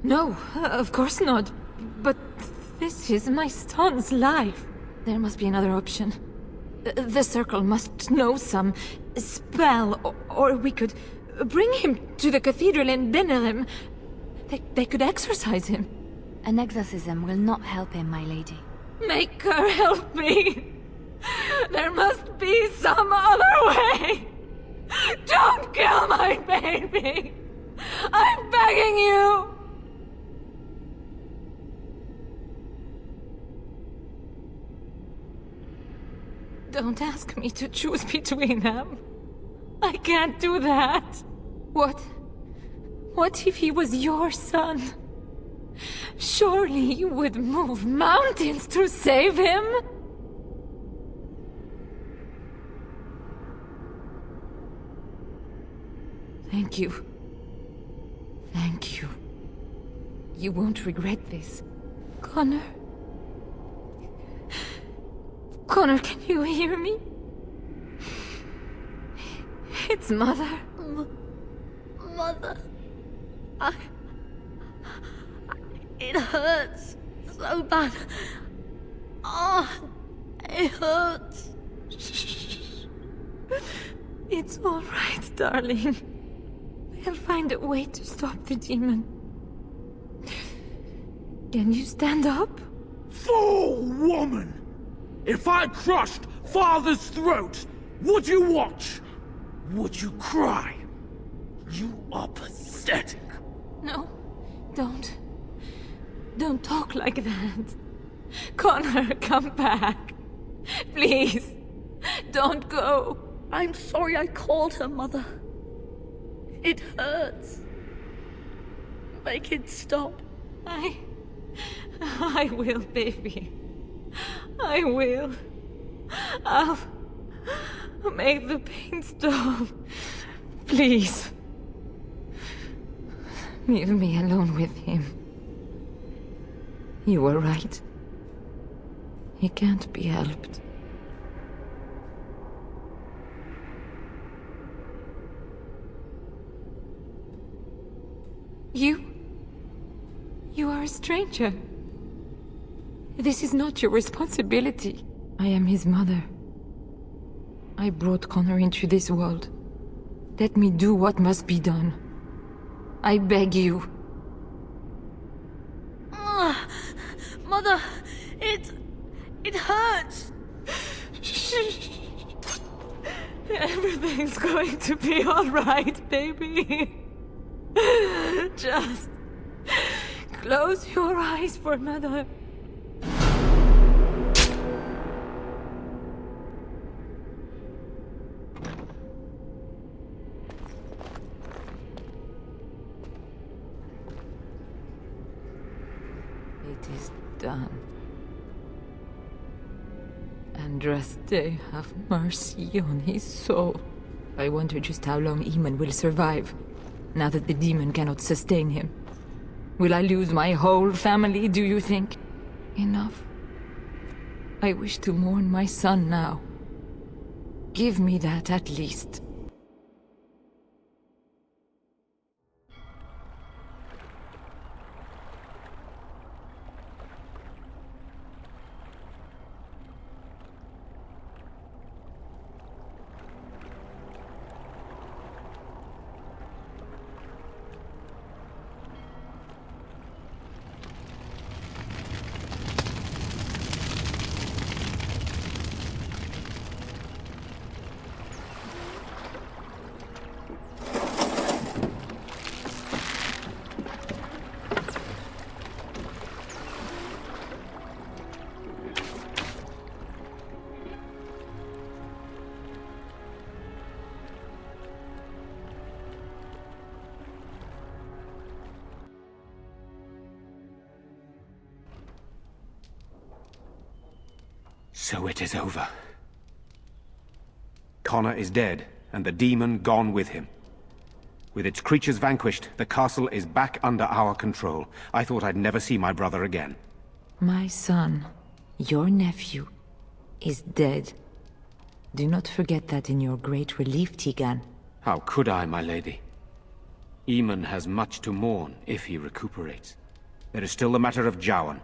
No, of course not. But this is my son's life. There must be another option. The Circle must know some spell, or we could bring him to the cathedral in Denerim. They could exorcise him. An exorcism will not help him, my lady. Make her help me! There must be some other way! Don't kill my baby! I'm begging you! Don't ask me to choose between them. I can't do that. What if he was your son? Surely you would move mountains to save him? Thank you. Thank you. You won't regret this. Connor? Connor, can you hear me? It's Mother. Mother. It hurts so bad. Oh, it hurts. It's all right, darling. We'll find a way to stop the demon. Can you stand up? Fool woman! If I crushed Father's throat, would you watch? Would you cry? You are pathetic. No, don't. Don't talk like that. Connor, come back. Please, don't go. I'm sorry I called her, Mother. It hurts. Make it stop. I will, baby. I will. I'll make the pain stop. Please. Leave me alone with him. You were right. He can't be helped. You are a stranger. This is not your responsibility. I am his mother. I brought Connor into this world. Let me do what must be done. I beg you. Mother, it hurts. Everything's going to be all right, baby. Just close your eyes for Mother. It is done. Andraste, have mercy on his soul. I wonder just how long Eamon will survive, now that the demon cannot sustain him. Will I lose my whole family, do you think? Enough. I wish to mourn my son now. Give me that at least. So it is over. Connor is dead, and the demon gone with him. With its creatures vanquished, the castle is back under our control. I thought I'd never see my brother again. My son, your nephew, is dead. Do not forget that in your great relief, Tigan. How could I, my lady? Eamon has much to mourn if he recuperates. There is still the matter of Jowan.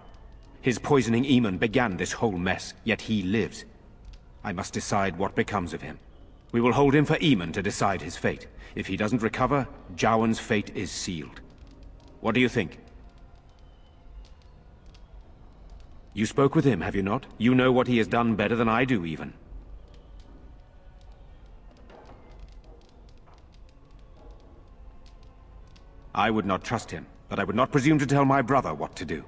His poisoning Eamon began this whole mess, yet he lives. I must decide what becomes of him. We will hold him for Eamon to decide his fate. If he doesn't recover, Jowan's fate is sealed. What do you think? You spoke with him, have you not? You know what he has done better than I do, even. I would not trust him, but I would not presume to tell my brother what to do.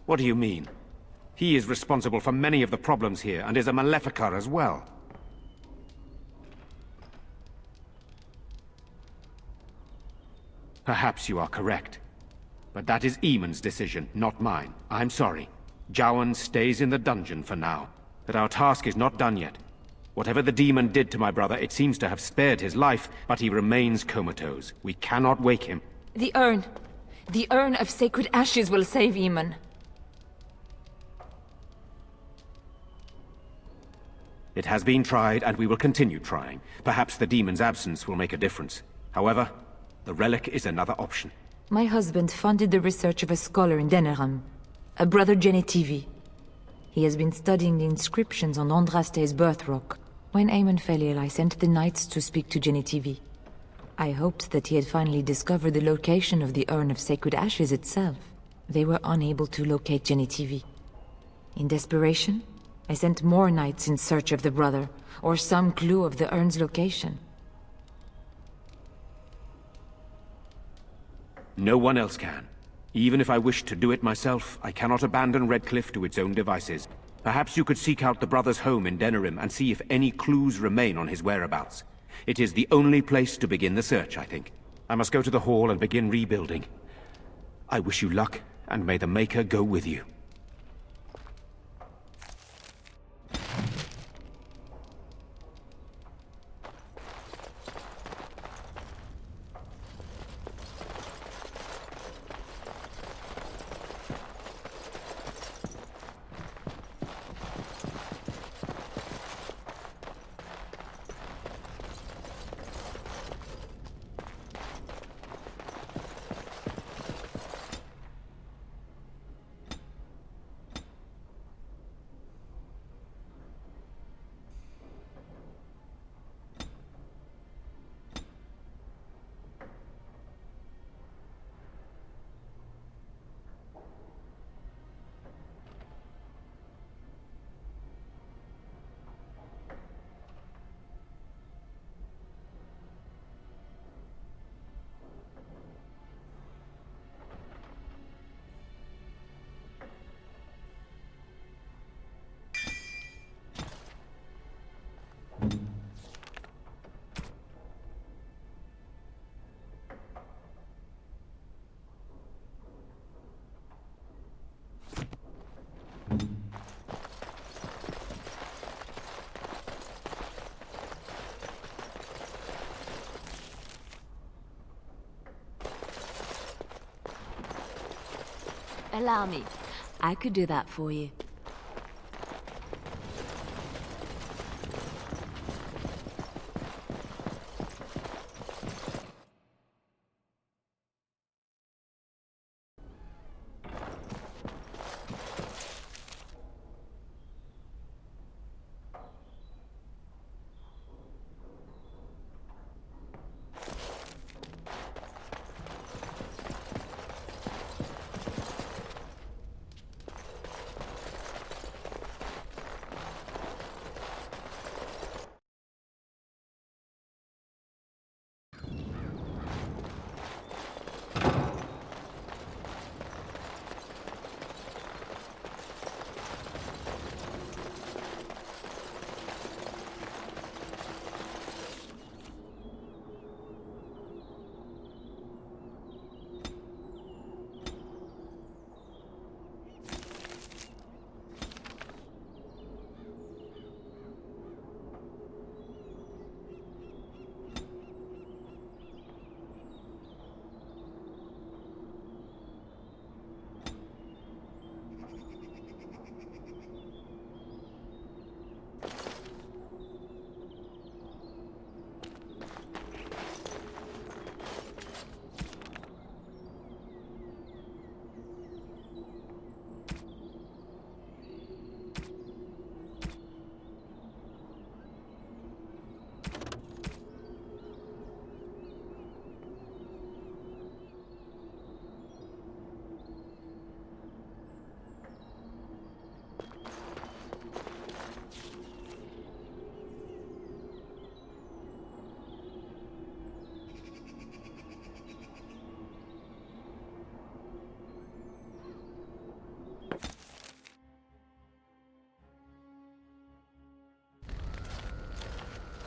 What do you mean? He is responsible for many of the problems here, and is a Maleficar as well. Perhaps you are correct. But that is Eamon's decision, not mine. I'm sorry. Jowan stays in the dungeon for now. But our task is not done yet. Whatever the demon did to my brother, it seems to have spared his life, but he remains comatose. We cannot wake him. The urn. The urn of sacred ashes will save Eamon. It has been tried, and we will continue trying. Perhaps the demon's absence will make a difference. However, the relic is another option. My husband funded the research of a scholar in Denerim, a brother Genetivi. He has been studying the inscriptions on Andraste's birth rock. When Eamon fell ill, I sent the knights to speak to Genetivi. I hoped that he had finally discovered the location of the urn of sacred ashes itself. They were unable to locate Genetivi. In desperation, I sent more knights in search of the brother, or some clue of the urn's location. No one else can. Even if I wished to do it myself, I cannot abandon Redcliffe to its own devices. Perhaps you could seek out the brother's home in Denerim and see if any clues remain on his whereabouts. It is the only place to begin the search, I think. I must go to the hall and begin rebuilding. I wish you luck, and may the Maker go with you. Allow me. I could do that for you.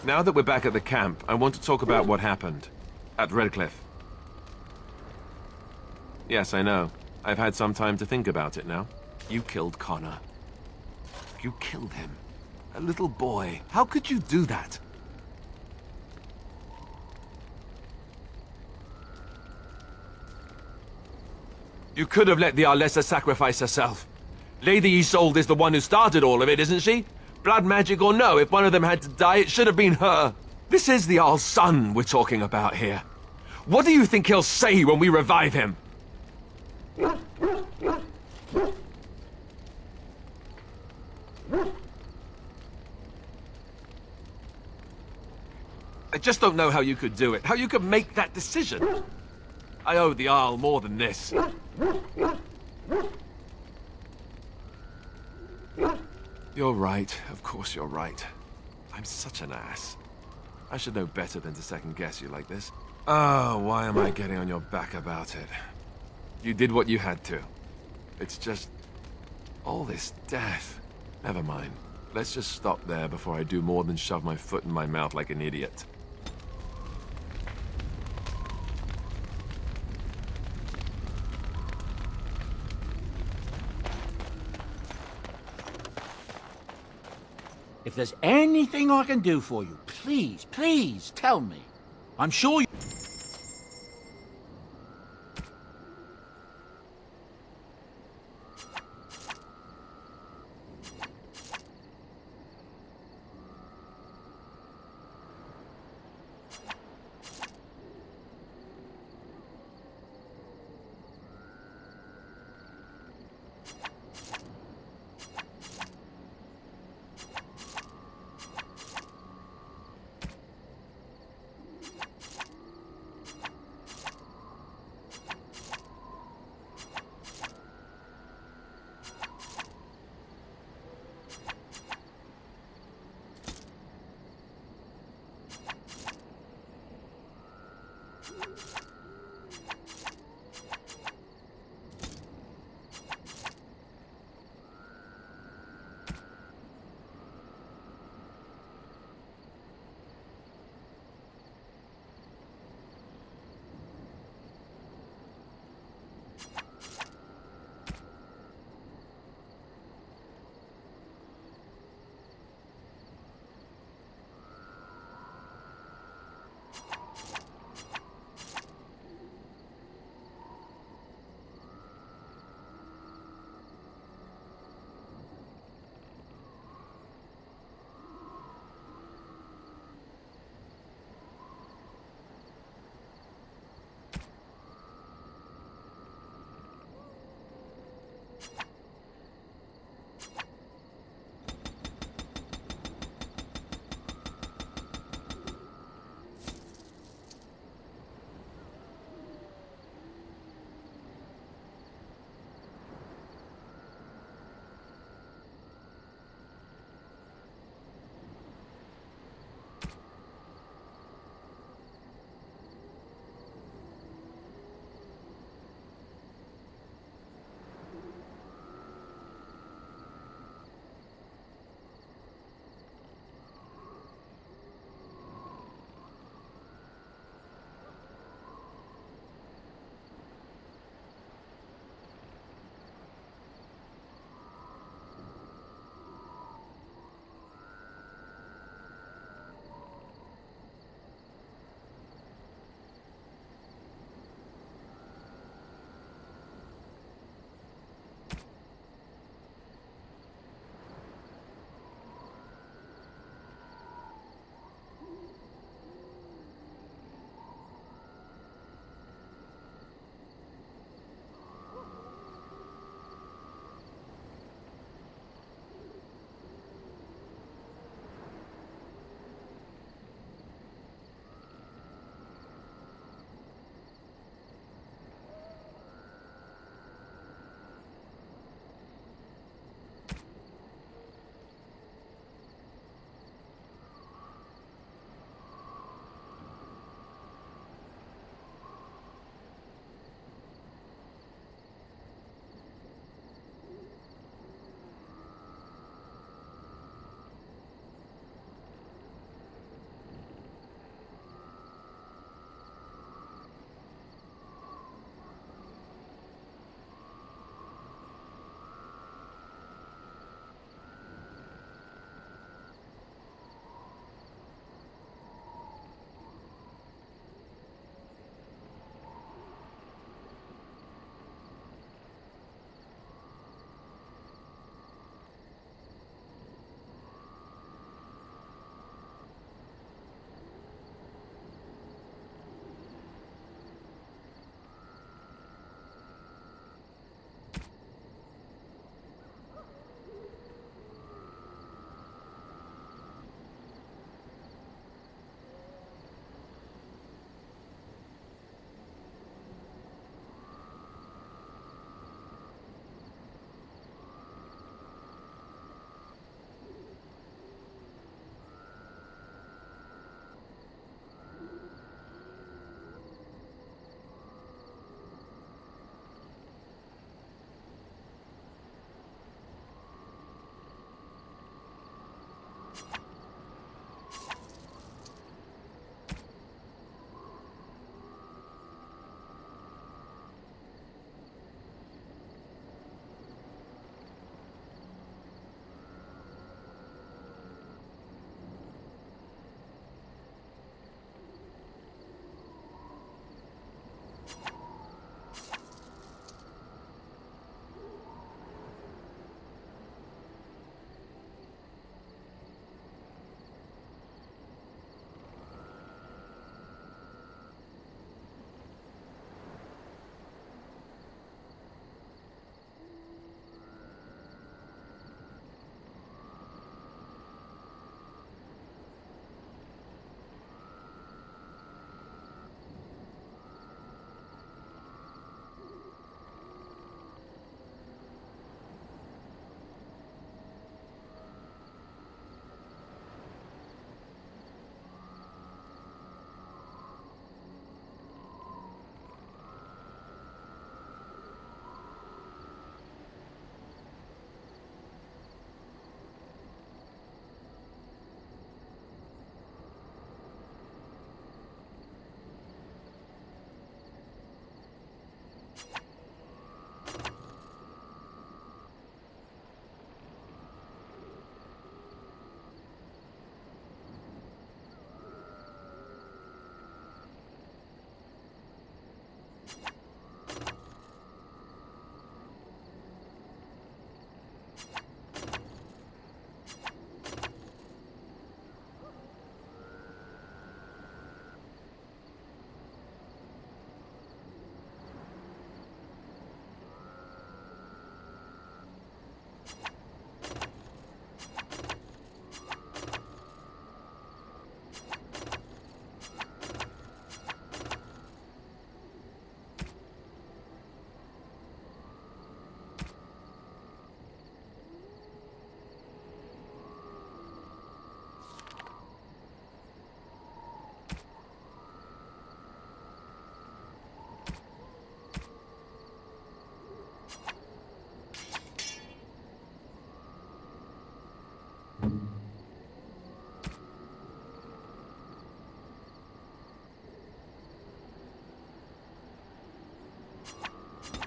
Now that we're back at the camp, I want to talk about what happened at Redcliffe. Yes, I know. I've had some time to think about it now. You killed Connor. You killed him. A little boy. How could you do that? You could have let the Arlessa sacrifice herself. Lady Isolde is the one who started all of it, isn't she? Blood magic or no, if one of them had to die, it should have been her. This is the Jarl's son we're talking about here. What do you think he'll say when we revive him? I just don't know how you could do it, how you could make that decision. I owe the Jarl more than this. You're right. Of course you're right. I'm such an ass. I should know better than to second-guess you like this. Oh, why am I getting on your back about it? You did what you had to. It's just... all this death. Never mind. Let's just stop there before I do more than shove my foot in my mouth like an idiot. If there's anything I can do for you, please, please tell me. I'm sure you...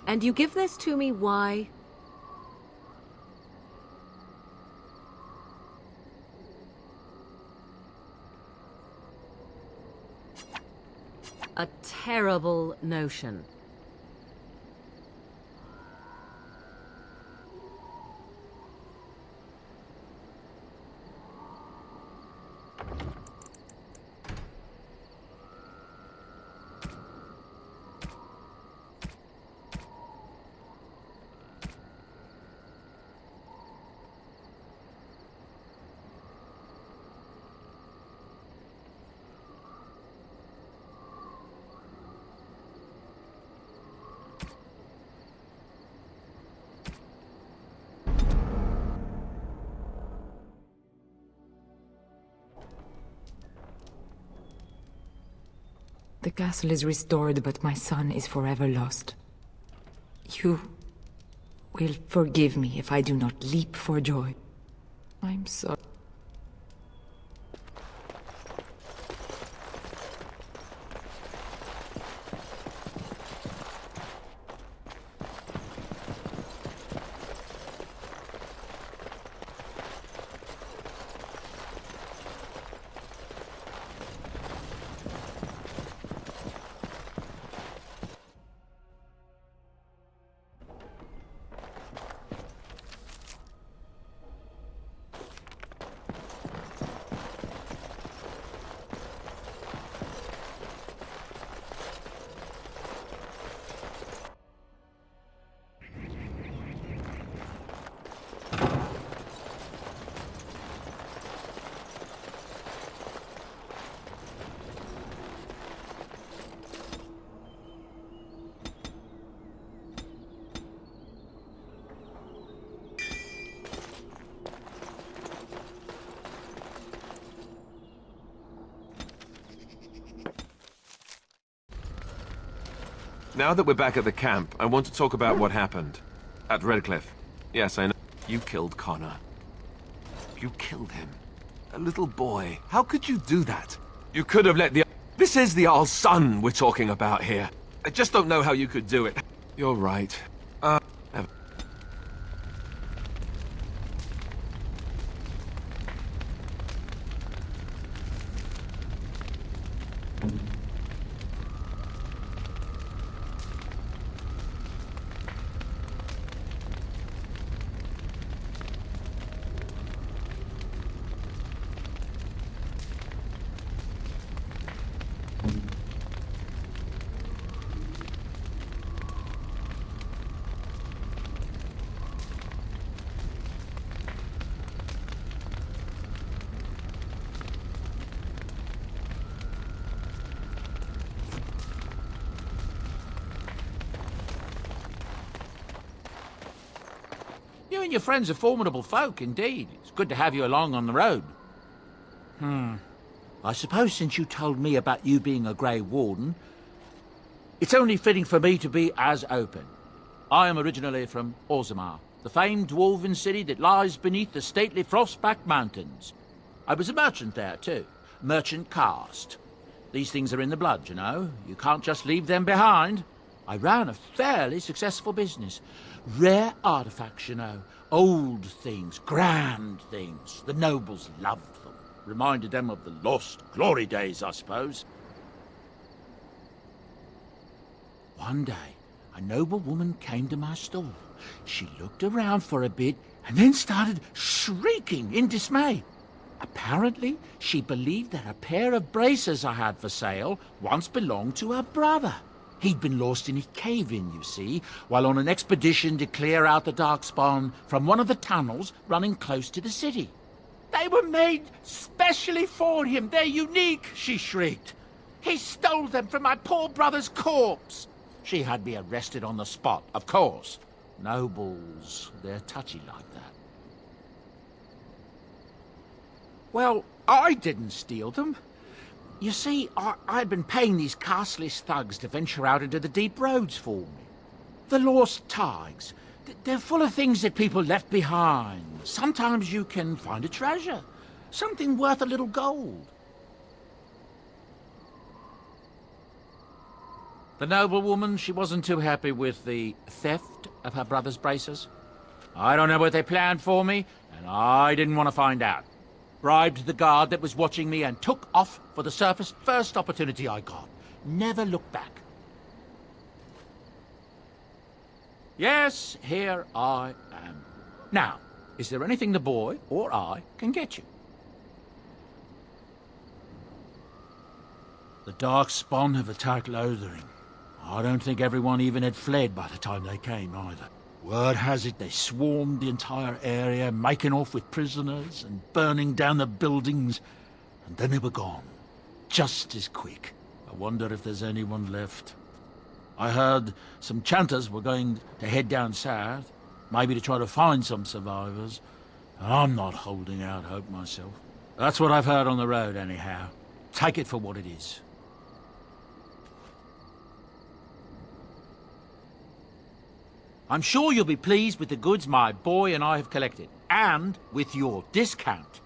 And you give this to me, why? A terrible notion. The castle is restored, but my son is forever lost. You will forgive me if I do not leap for joy. I'm sorry. Now that we're back at the camp, I want to talk about what happened. At Redcliffe. Yes, I know. You killed Connor. You killed him. A little boy. How could you do that? You could have let the... This is the Jarl's son we're talking about here. I just don't know how you could do it. You're right. You and your friends are formidable folk, indeed. It's good to have you along on the road. I suppose since you told me about you being a Grey Warden, it's only fitting for me to be as open. I am originally from Orzammar, the famed dwarven city that lies beneath the stately Frostback Mountains. I was a merchant there, too. Merchant caste. These things are in the blood, you know. You can't just leave them behind. I ran a fairly successful business. Rare artifacts, you know. Old things, grand things. The nobles loved them. Reminded them of the lost glory days, I suppose. One day, a noble woman came to my stall. She looked around for a bit and then started shrieking in dismay. Apparently, she believed that a pair of braces I had for sale once belonged to her brother. He'd been lost in a cave-in, you see, while on an expedition to clear out the Darkspawn from one of the tunnels running close to the city. They were made specially for him. They're unique, she shrieked. He stole them from my poor brother's corpse. She had me arrested on the spot, of course. Nobles, they're touchy like that. Well, I didn't steal them. You see, I'd been paying these castless thugs to venture out into the deep roads for me. The lost tigers. They're full of things that people left behind. Sometimes you can find a treasure. Something worth a little gold. The noblewoman, she wasn't too happy with the theft of her brother's braces. I don't know what they planned for me, and I didn't want to find out. Bribed the guard that was watching me and took off for the surface first opportunity I got. Never looked back. Yes, here I am. Now, is there anything the boy or I can get you? The Darkspawn have attacked Lothering. I don't think everyone even had fled by the time they came, either. Word has it they swarmed the entire area, making off with prisoners and burning down the buildings, and then they were gone. Just as quick. I wonder if there's anyone left. I heard some chanters were going to head down south, maybe to try to find some survivors. I'm not holding out hope myself. That's what I've heard on the road, anyhow. Take it for what it is. I'm sure you'll be pleased with the goods my boy and I have collected, and with your discount.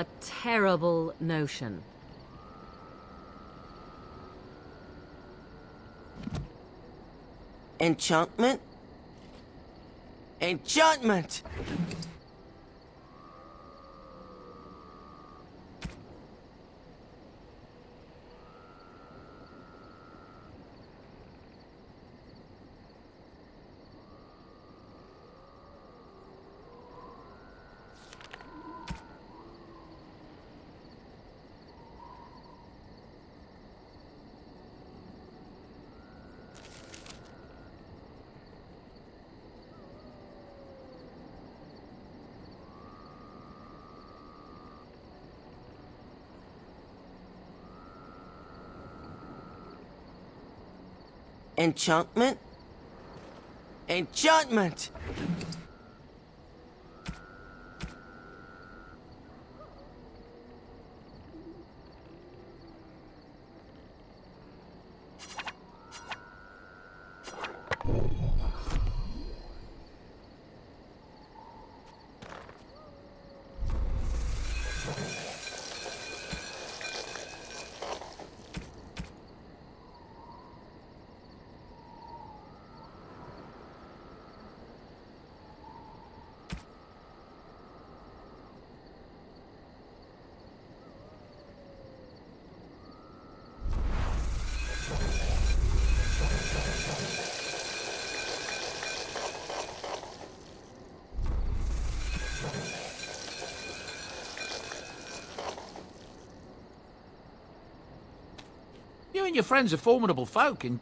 A terrible notion. Enchantment? Enchantment! Enchantment? Enchantment! You and your friends are formidable folk, and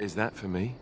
Is that for me?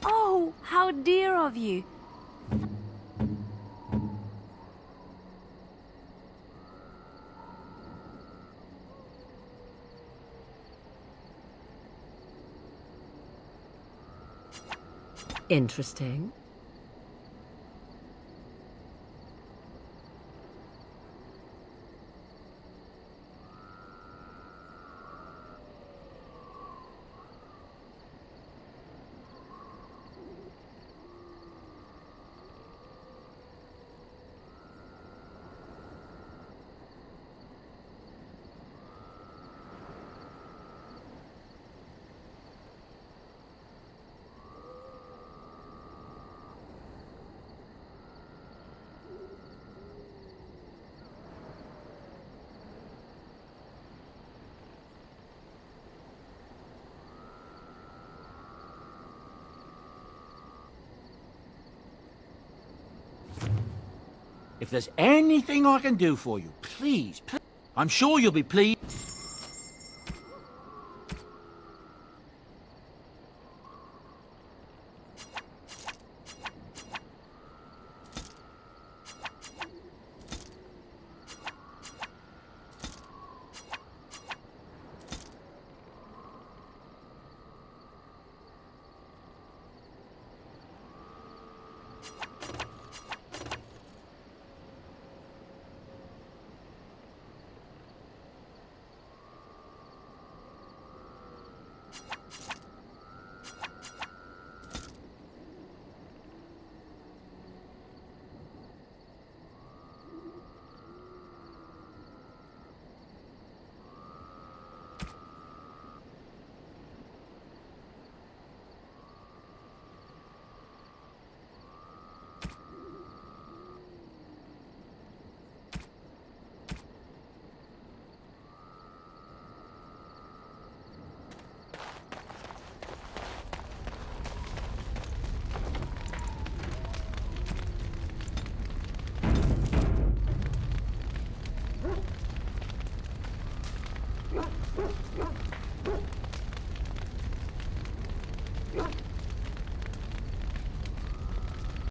Oh, how dear of you. Interesting. If there's anything I can do for you, please, I'm sure you'll be pleased.